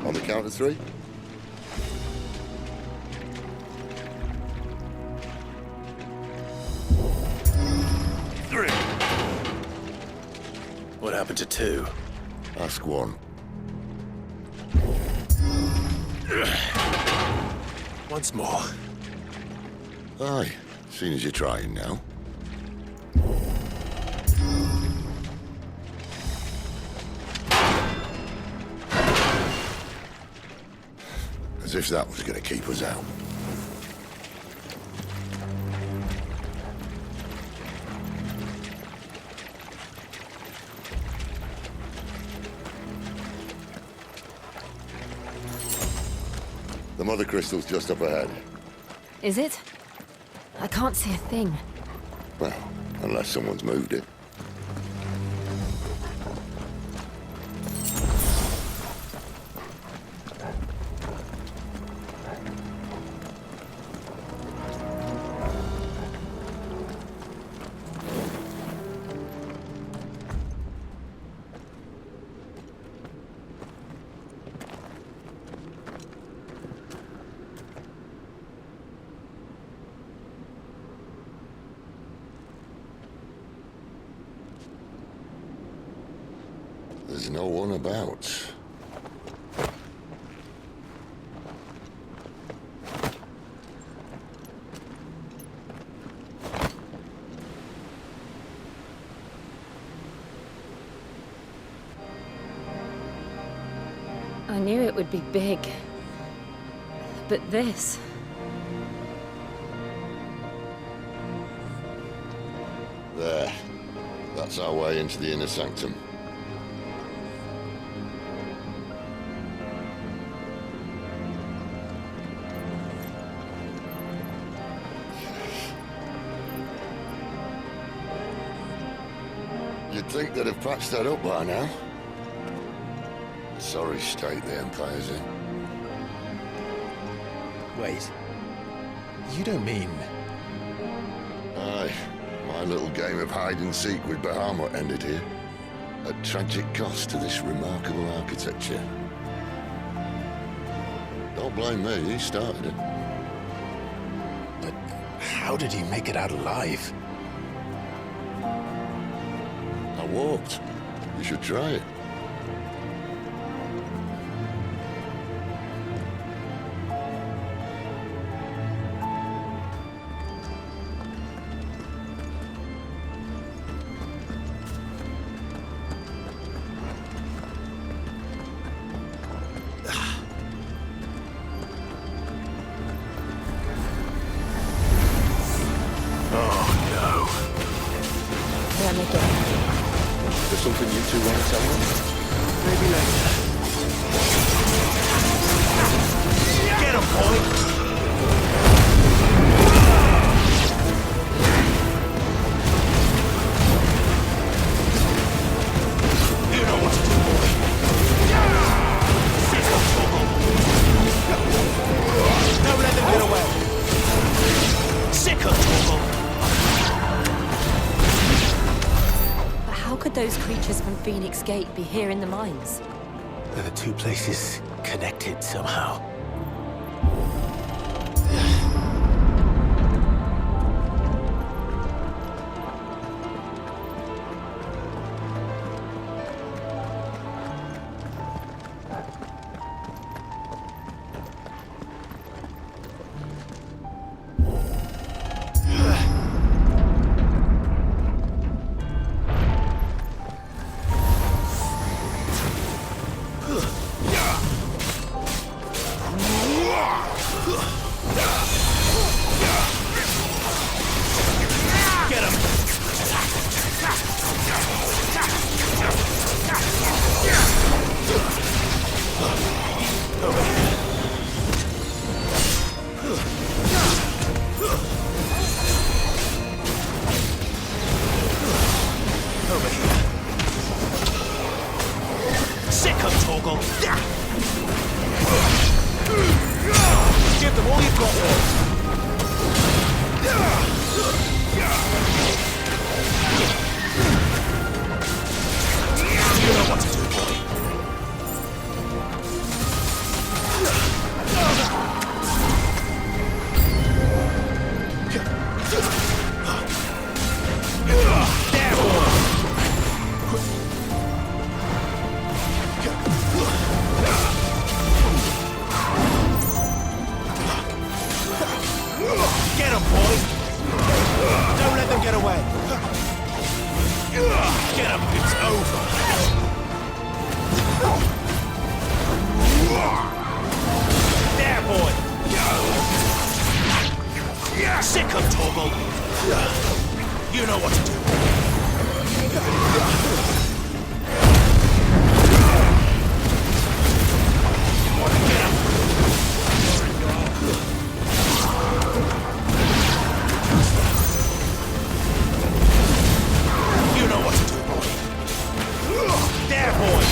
On the count of 3? What happened to 2? Ask 1. Once more. Aye, seeing as you're trying now. As if that was going to keep us out. The mother crystal's just up ahead. Is it? I can't see a thing. Well, unless someone's moved it. There's no one about. I knew it would be big. But this... There. That's our way into the inner sanctum. You'd think they'd have patched that up by now. Sorry state the Empire's in. Wait. You don't mean... Aye. My little game of hide-and-seek with Bahamut ended here. At tragic cost to this remarkable architecture. Don't blame me, he started it. But how did he make it out alive? I walked. You should try it. There's something you two want to tell me? Maybe later. Get him, boy! You know what to do, boy. Sit up, Torgal. Don't let them get away. Sick of Torgal. How could those creatures from Phoenix Gate be here in the mines? Are the two places connected somehow? Give them all you've got, you know what to do, boy. There, boy. Get him, boy! Don't let them get away! Get him, it's over! There, boy! Sick of Torgal! You know what to do. You know what to do, boy. There, boy.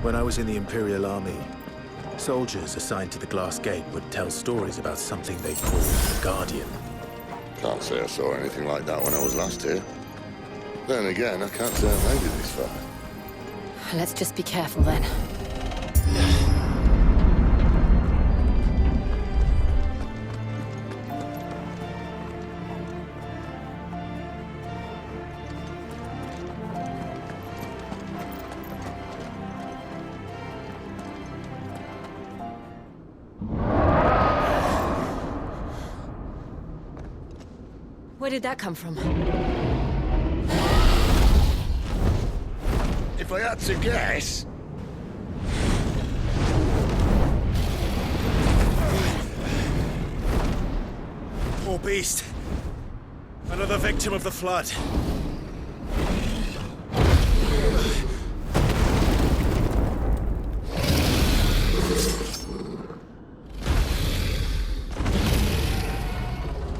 When I was in the Imperial Army, soldiers assigned to the Glass Gate would tell stories about something they called the Guardian. Can't say I saw anything like that when I was last here. Then again, I can't say I've made it this far. Let's just be careful then. Where did that come from? If I had to guess... Poor beast. Another victim of the flood.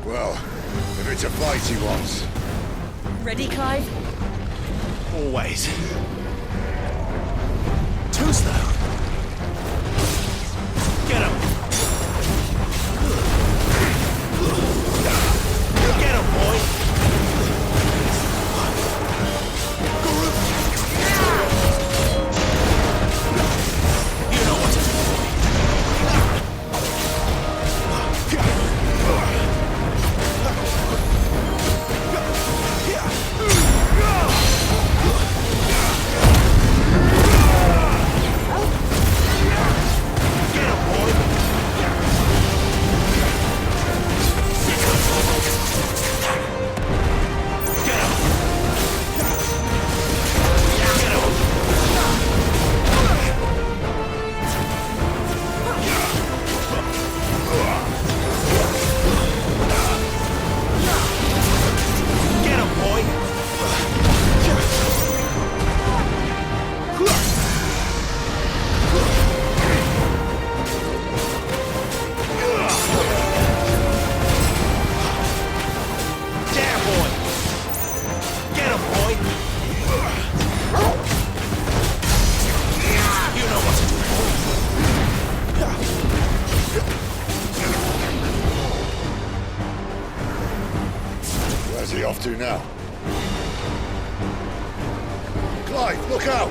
Well, if it's a fight he wants. Ready, Clive? Always. Too slow. Get him! Get him, boy! You know what to do. Where's he off to now? Clive, look out!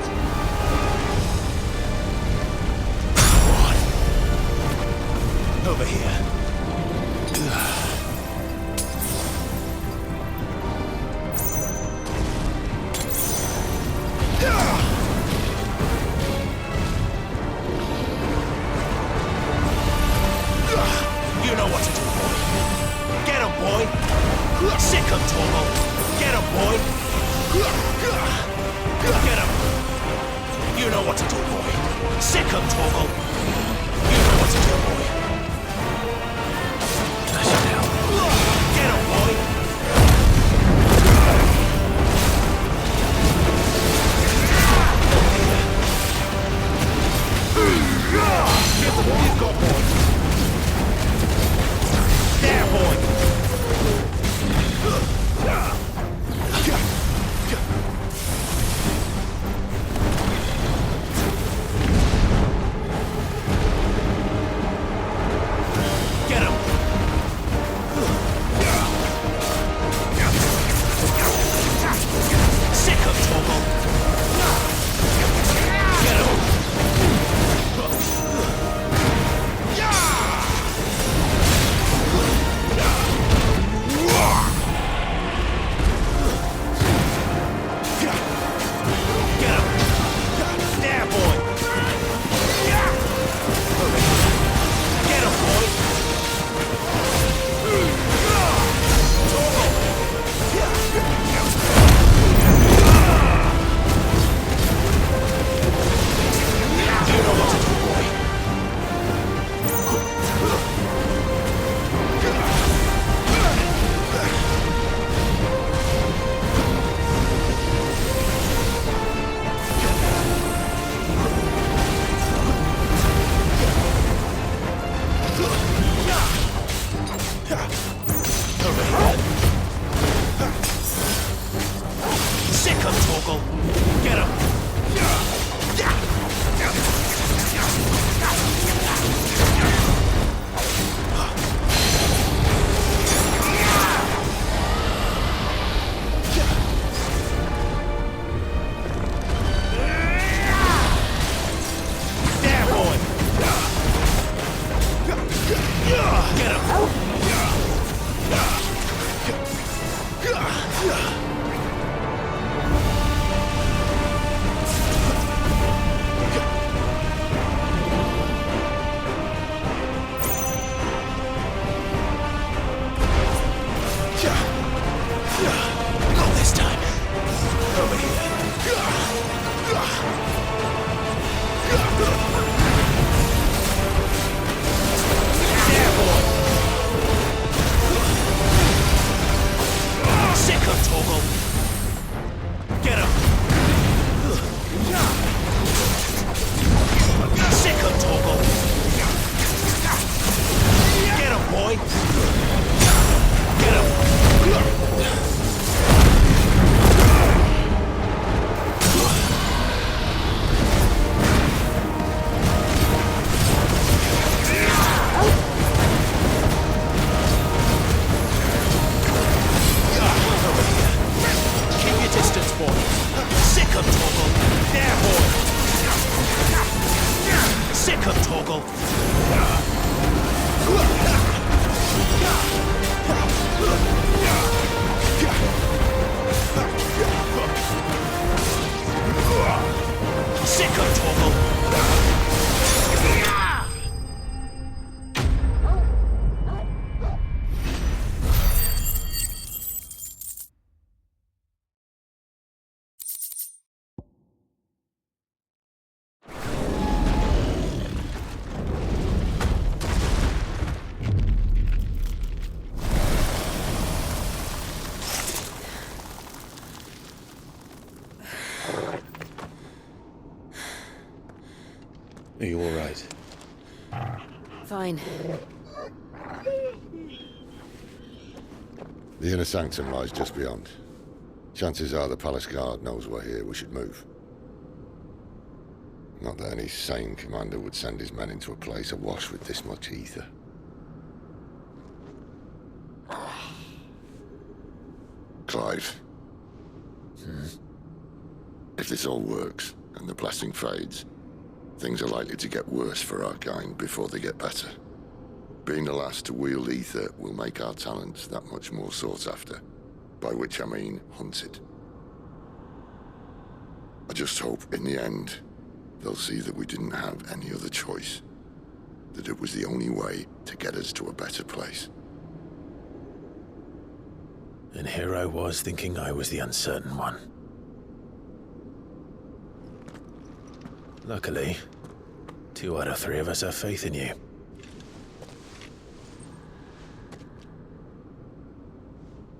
Over here. You know what to do, boy. Get him, boy. Sick him, Torgo. Get him, boy. Get him. You know what to do, boy. Sick him, Torgo. You know what to do, boy. Get him, boy. Get the ball you've got, boy. There, boy. Sick of Torgal! Are you all right? Fine. The inner sanctum lies just beyond. Chances are the palace guard knows we're here. We should move. Not that any sane commander would send his men into a place awash with this much ether. Clive. If this all works, and the blessing fades, things are likely to get worse for our kind before they get better. Being the last to wield ether will make our talents that much more sought after. By which I mean hunted. I just hope, in the end, they'll see that we didn't have any other choice. That it was the only way to get us to a better place. And here I was thinking I was the uncertain one. Luckily, 2 out of 3 of us have faith in you.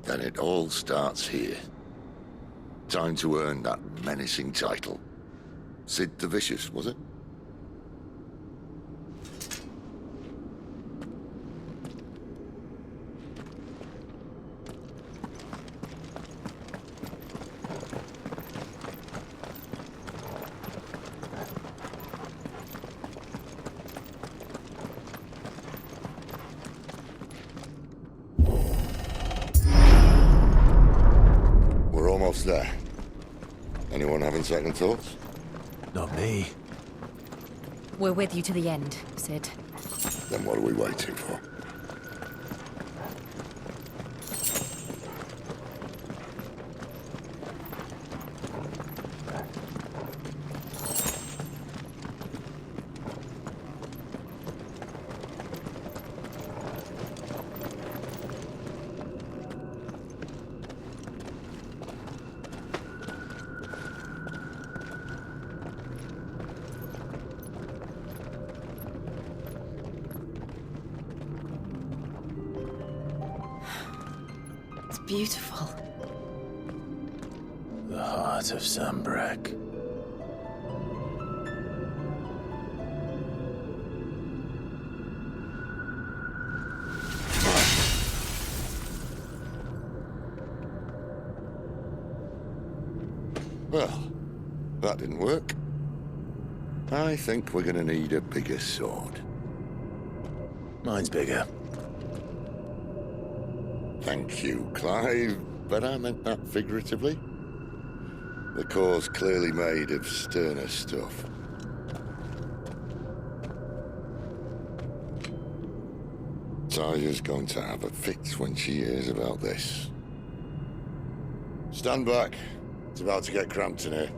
Then it all starts here. Time to earn that menacing title. Cid the Vicious, was it? There. Anyone having second thoughts? Not me. We're with you to the end, Cid. Then what are we waiting for? Beautiful. The heart of Sambrek. Well, that didn't work. I think we're gonna need a bigger sword. Mine's bigger. Thank you, Clive, but I meant that figuratively. The core's clearly made of sterner stuff. Taya's going to have a fit when she hears about this. Stand back. It's about to get cramped in here.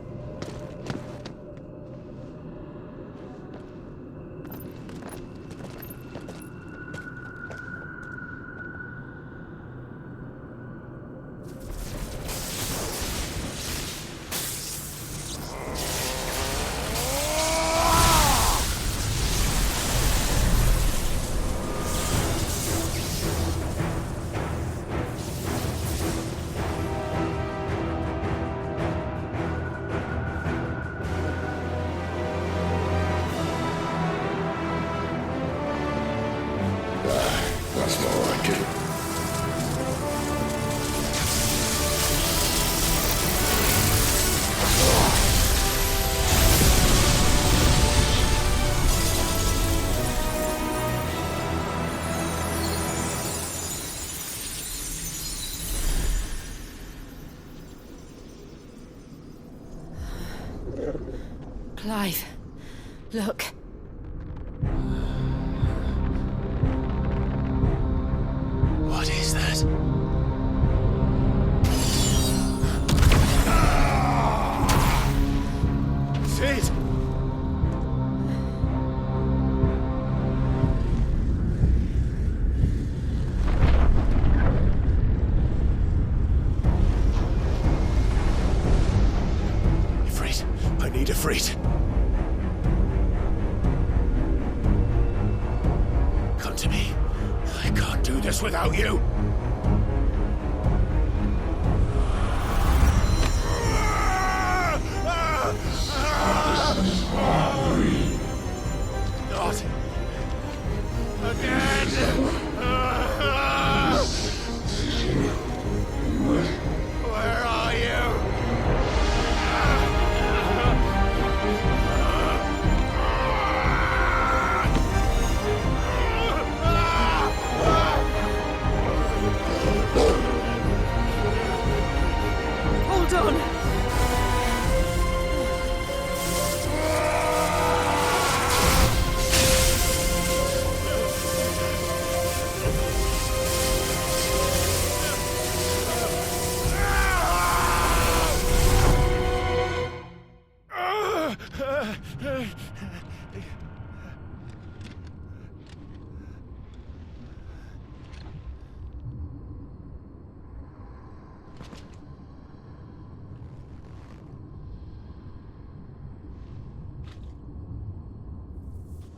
That's more like it. Clive, look. What is that? Cid! I need Ifrit. Come to me. I can't do this without you. Not again. Where are you? Hold on.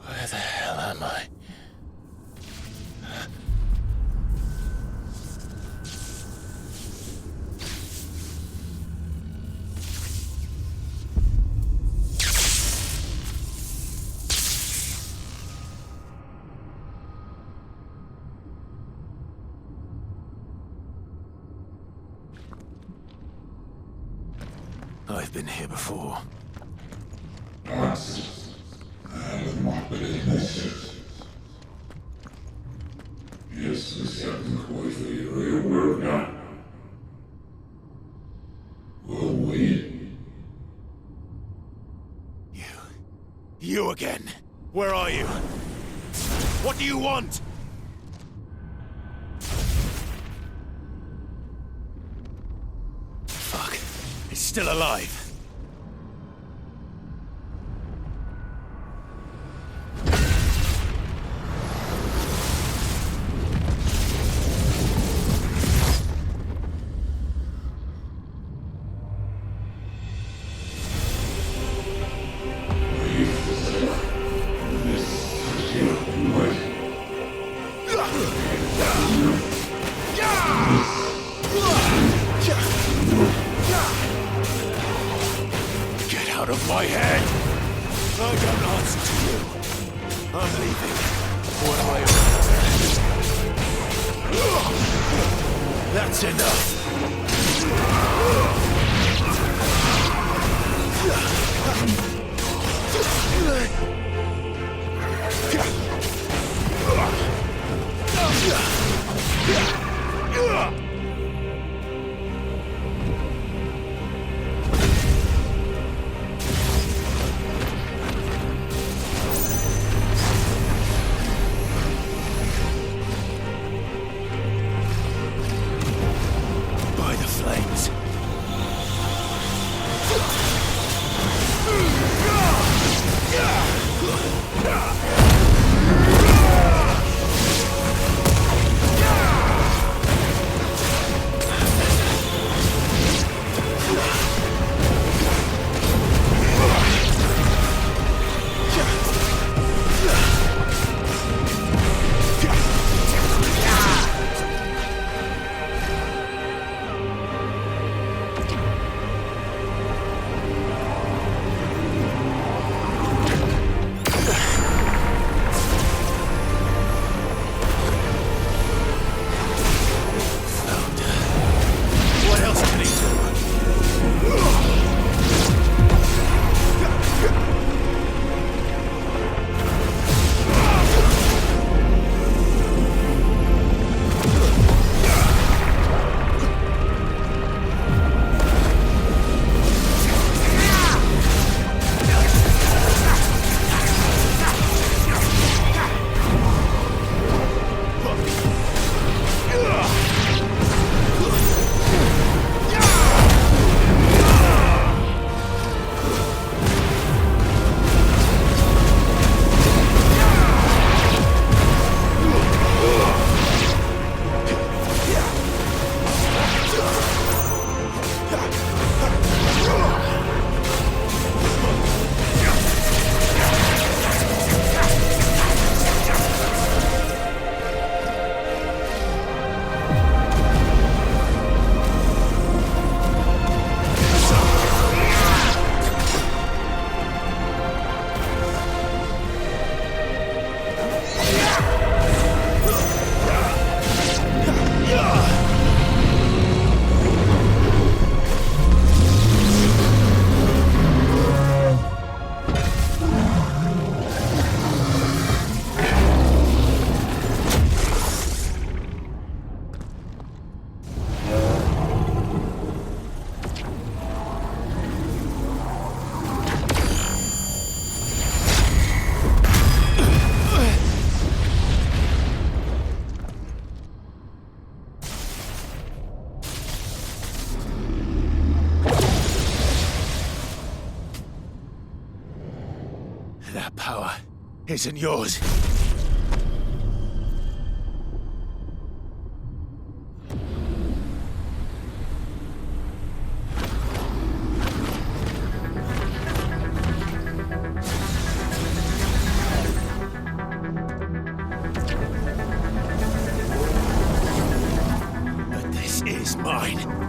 Where the hell am I? I've been here before. You again. Where are you? What do you want? Fuck. It's still alive. Out of my head! I don't answer to you. I'm leaving. One way or another. That's enough. By the flames. That power isn't yours. But this is mine.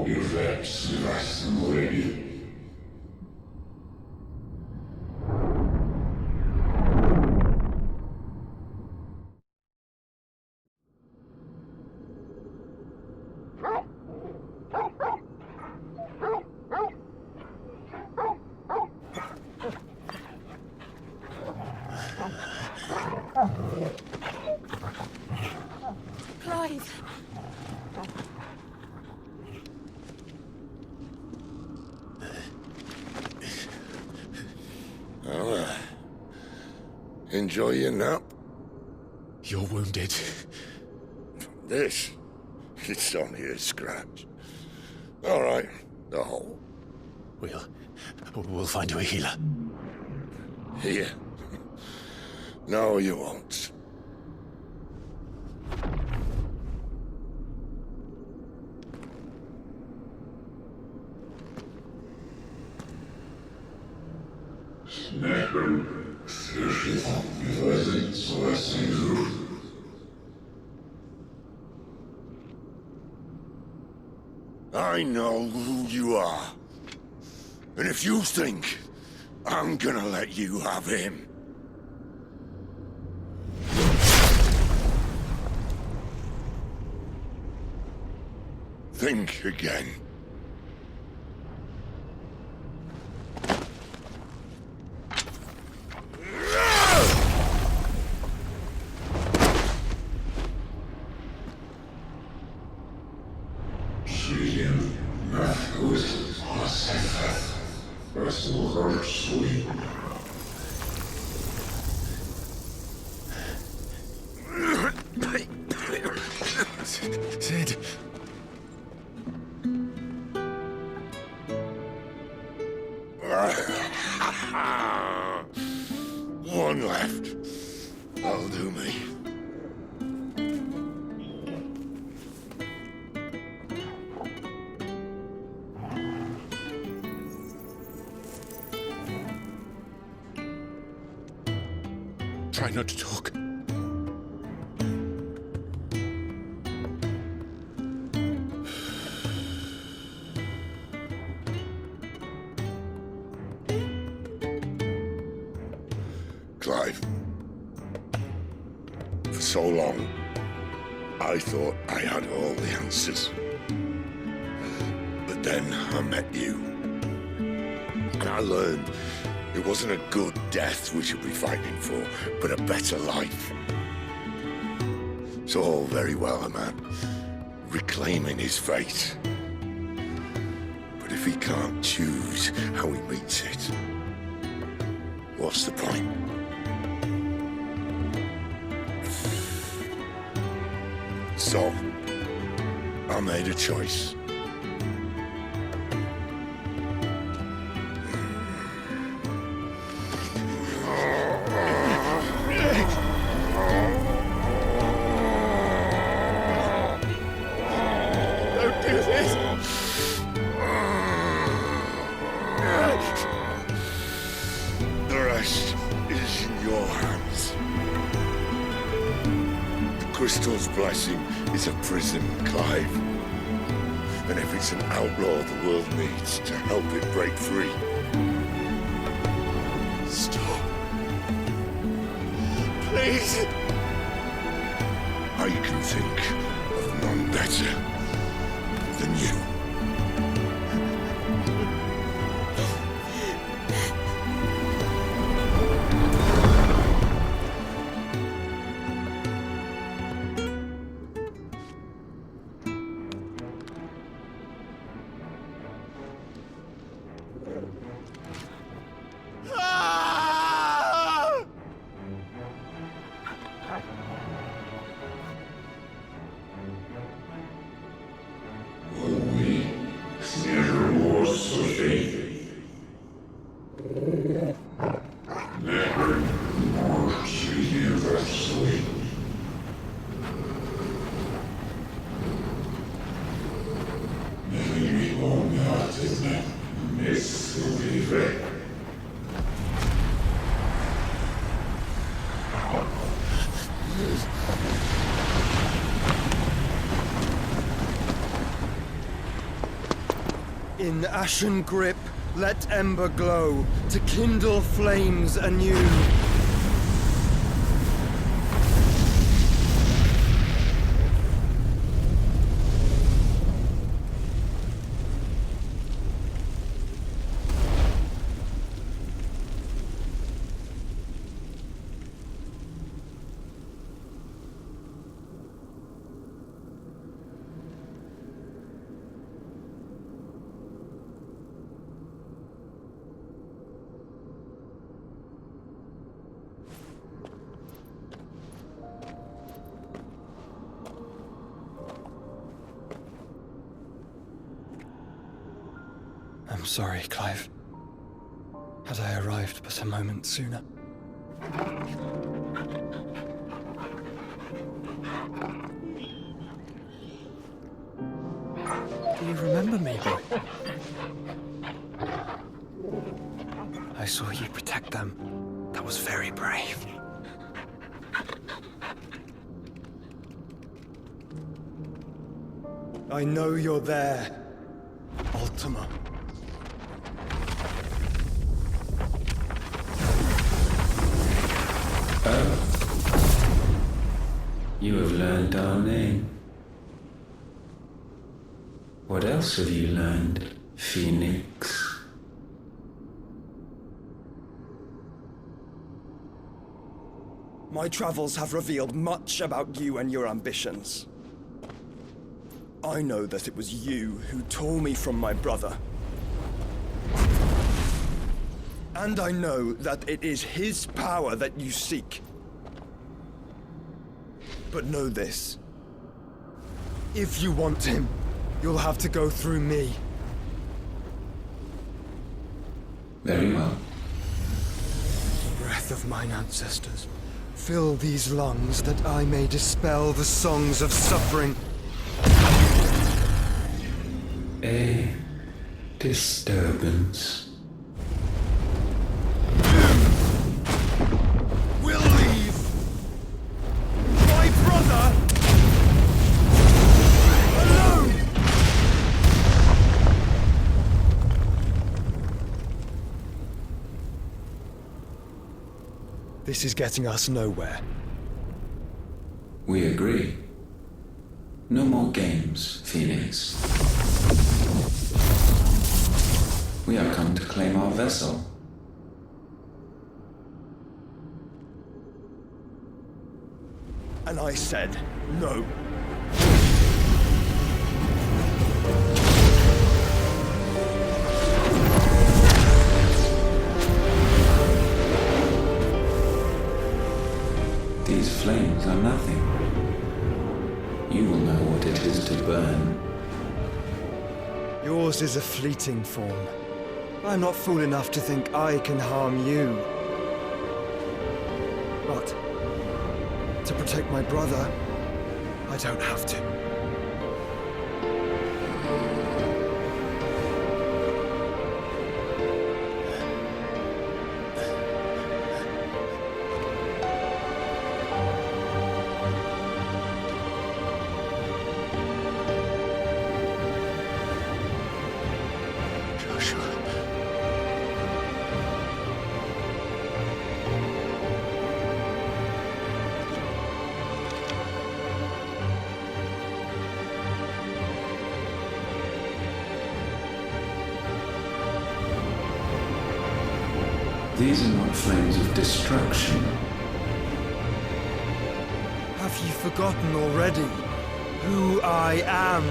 FF16 Clive! Well, enjoy your nap. You're wounded. This? It's only a scratch. All right, the hole. We'll find you a healer. Here? No, you won't. I know who you are. And if you think I'm gonna let you have him... think again. Cid. One left. That'll do me. Try not to talk. Clive. For so long, I thought I had all the answers. But then I met you. And I learned it wasn't a good death we should be fighting for, but a better life. It's all very well, a man reclaiming his fate. But if he can't choose how he meets it, what's the point? So, I made a choice. Don't do this! The rest is in your hands. The crystal's blessing is a prison, Clive. And if it's an outlaw the world needs to help it break free. Stop. Please. I can think of none better than you. In ashen grip, let ember glow, to kindle flames anew. I'm sorry, Clive. Had I arrived but a moment sooner. Do you remember me, boy? I saw you protect them. That was very brave. I know you're there, Ultima. You have learned our name. What else have you learned, Phoenix? My travels have revealed much about you and your ambitions. I know that it was you who tore me from my brother. And I know that it is his power that you seek. But know this. If you want him, you'll have to go through me. Very well. Breath of mine ancestors, fill these lungs that I may dispel the songs of suffering. A disturbance. We'll leave! My brother! Alone! This is getting us nowhere. We agree. No more games, Phoenix. We have come to claim our vessel. And I said no. These flames are nothing. You will know what it is to burn. Yours is a fleeting form. I'm not fool enough to think I can harm you. But to protect my brother, I don't have to. These are not flames of destruction. Have you forgotten already who I am?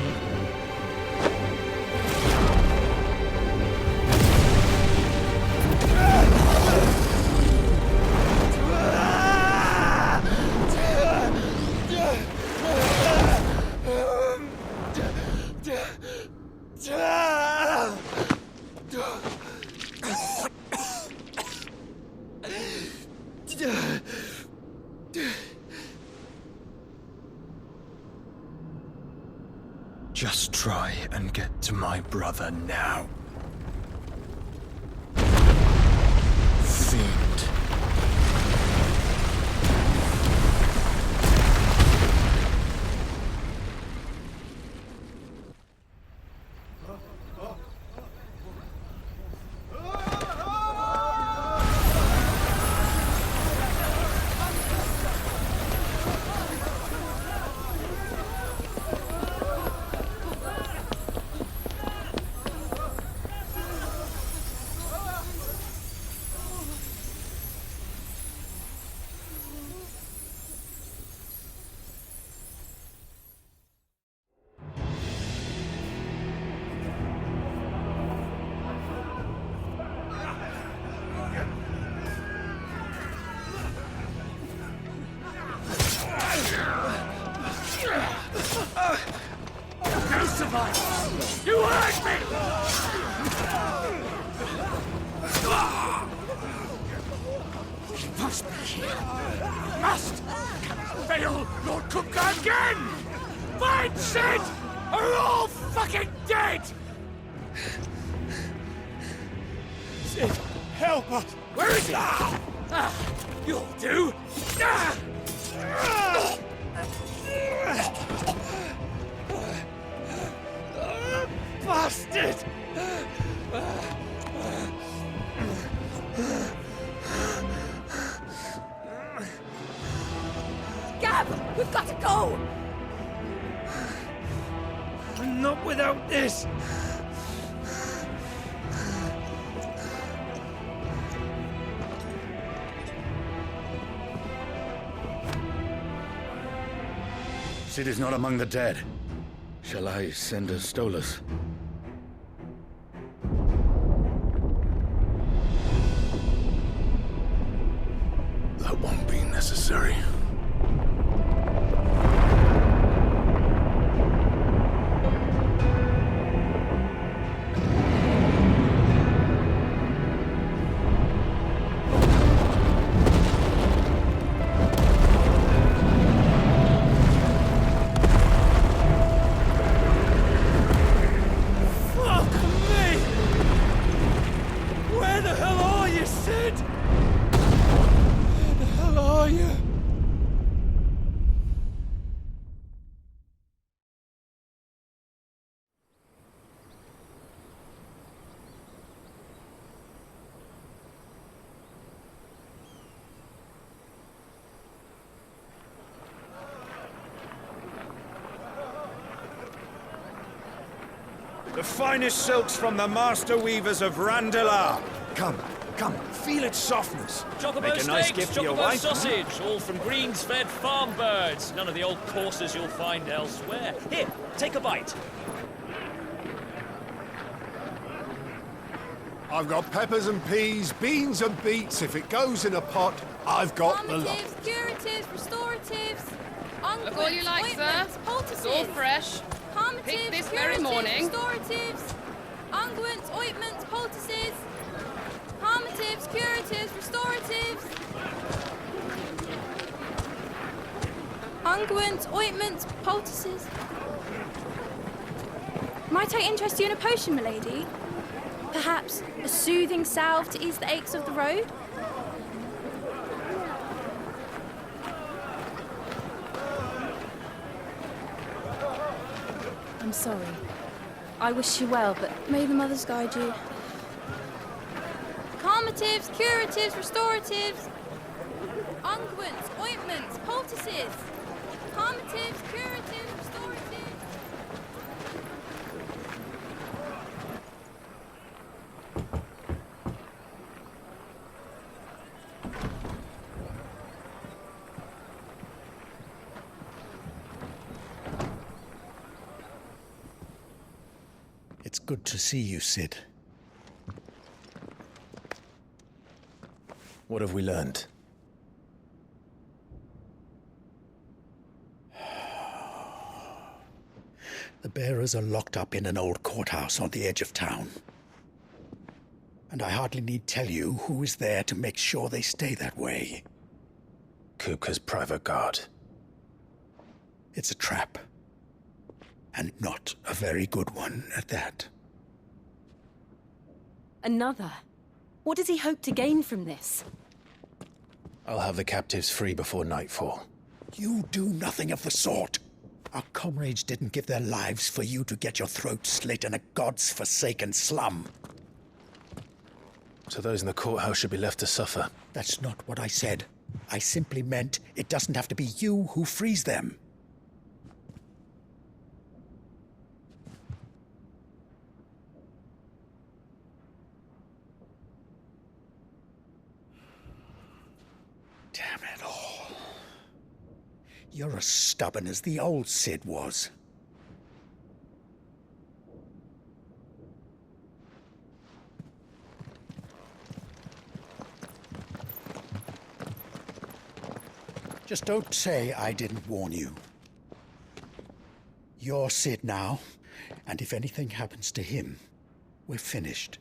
Just try and get to my brother now. Fiend. You hurt me! He must be here. Must! Cannot fail Lord Kupka again! Find Cid! Or we're all fucking dead! Cid, help us! Where is he? You'll do! Bastard! Gab, we've got to go! Not without this! Cid is not among the dead. Shall I send a Stolas? That won't be necessary. The finest silks from the master weavers of Randalar. Come, feel its softness. Chocobo Make a nice steaks, gift for your chocobo wife. sausage, all from greens-fed farm birds. None of the old courses you'll find elsewhere. Here, take a bite. I've got peppers and peas, beans and beets. If it goes in a pot, I've got the lot. Calmatives, curatives, restoratives, unguents, Look all you like, ointments, sir. poultices. It's all fresh. Calmatives, Picked this curatives, very morning. restoratives, unguents, ointments, poultices. Calmatives, curatives, restoratives. Unguents, ointments, poultices. Might I interest you in a potion, milady? Perhaps a soothing salve to ease the aches of the road? I'm sorry. I wish you well, but may the mothers guide you. Calmatives, curatives, restoratives. Unguents, ointments, poultices. Calmatives, curatives, restoratives. It's good to see you, Cid. What have we learned? The bearers are locked up in an old courthouse on the edge of town. And I hardly need tell you who is there to make sure they stay that way. Kupka's private guard. It's a trap. And not a very good one at that. Another? What does he hope to gain from this? I'll have the captives free before nightfall. You do nothing of the sort. Our comrades didn't give their lives for you to get your throat slit in a god's forsaken slum. So those in the courthouse should be left to suffer. That's not what I said. I simply meant it doesn't have to be you who frees them. Damn it all. You're as stubborn as the old Cid was. Just don't say I didn't warn you. You're Cid now, And if anything happens to him, we're finished.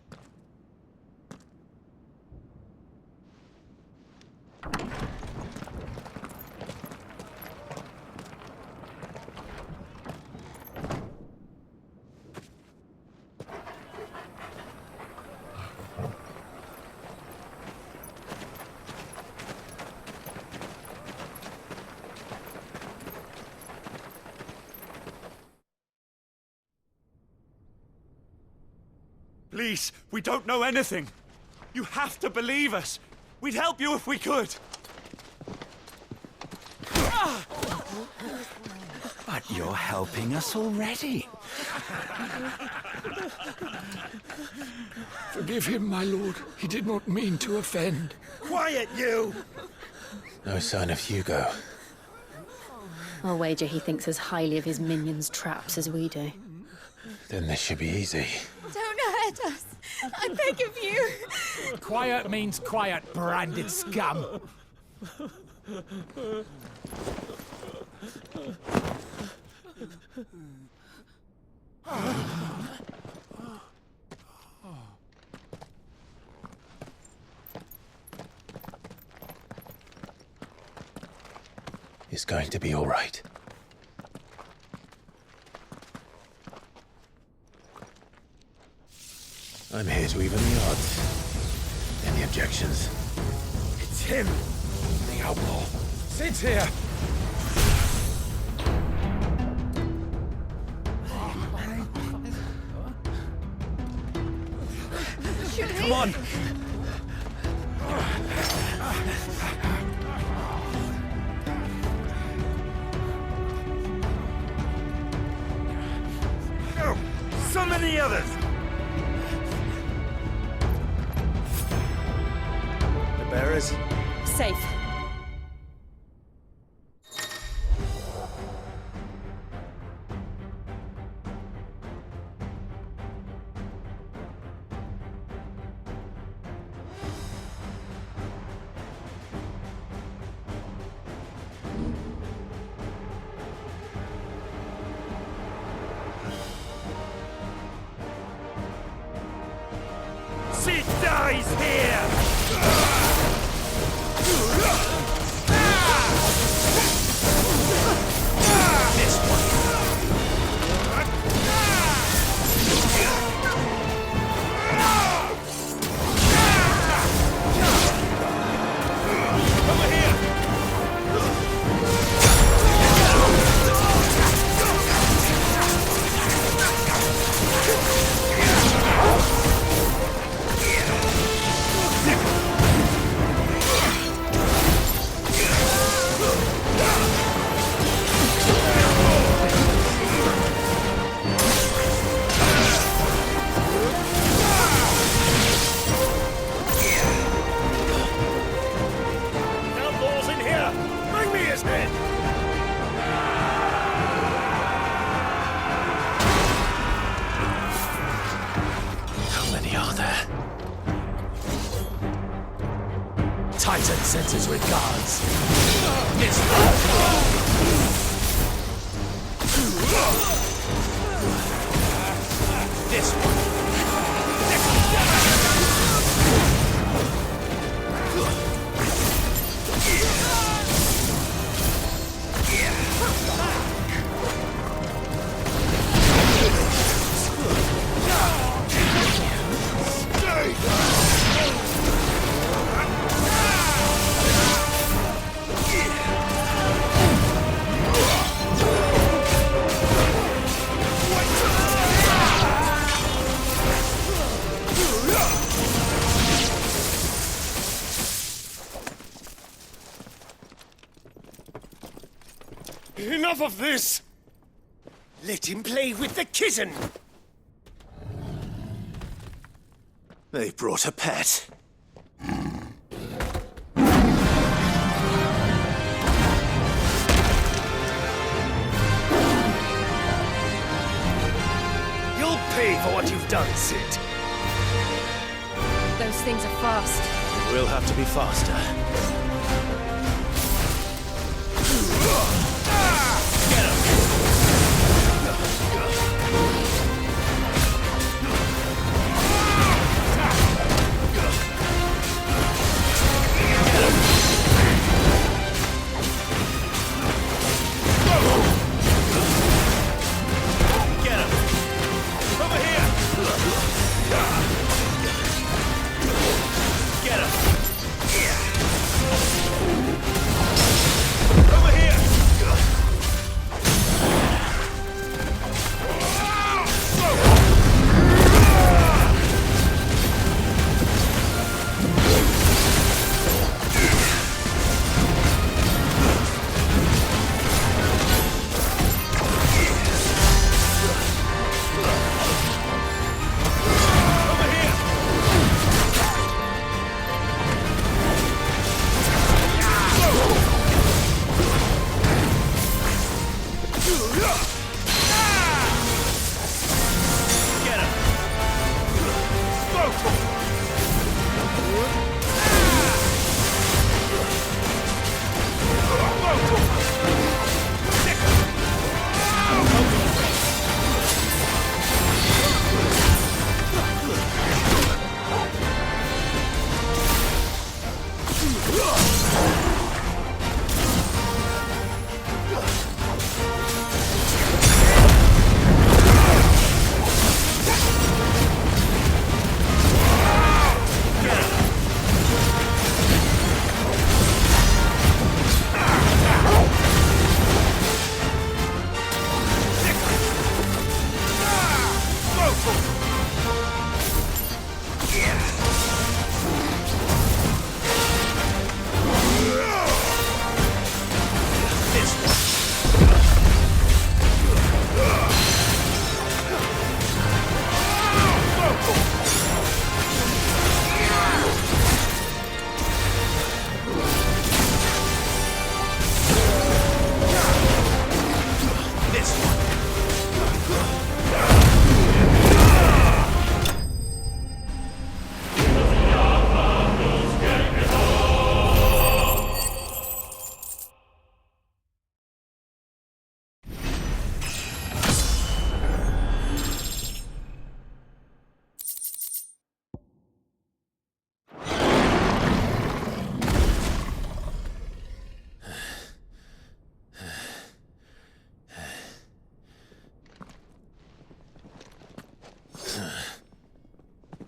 Please, we don't know anything. You have to believe us. We'd help you if we could. But you're helping us already. Forgive him, my lord. He did not mean to offend. Quiet, you! No sign of Hugo. I'll wager he thinks as highly of his minions' traps as we do. Then this should be easy. Don't hurt us! I beg of you! Quiet means quiet, branded scum! It's going to be all right. I'm here to even the odds. Any objections? It's him, the outlaw. Cids here. Come on! Oh, so many others! The bearers? Safe. Cid dies here! This one. Over here! Outlaws in here! Bring me his head! How many are there? Titan sends his regards. This one. This one. Enough of this! Let him play with the kitten! They brought a pet. You'll pay for what you've done, Cid. Those things are fast. We'll have to be faster. Get him!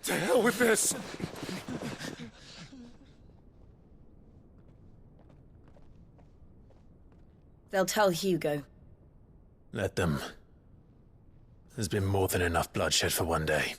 To hell with this! They'll tell Hugo. Let them. There's been more than enough bloodshed for one day.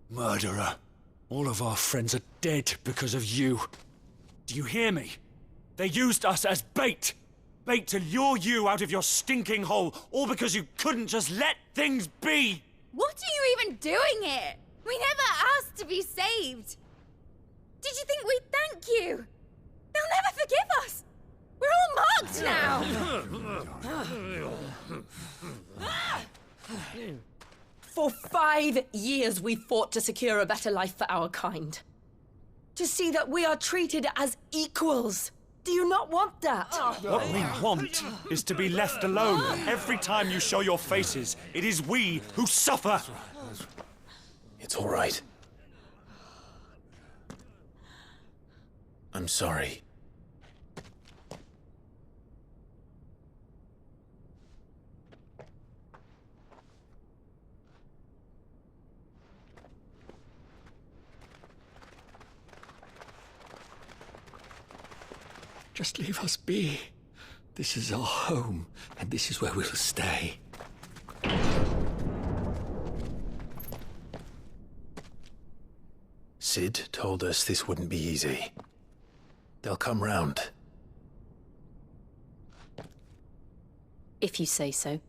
Murderer. All of our friends are dead because of you. Do you hear me? They used us as bait. Bait to lure you out of your stinking hole, all because you couldn't just let things be. What are you even doing here? We never asked to be saved. Did you think we'd thank you? They'll never forgive us. We're all marked now. For 5 years we fought to secure a better life for our kind. To see that we are treated as equals. Do you not want that? What we want is to be left alone. Every time you show your faces, it is we who suffer. It's all right. I'm sorry. Just leave us be. This is our home, and this is where we'll stay. Cid told us this wouldn't be easy. They'll come round. If you say so.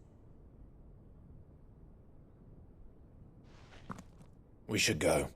We should go.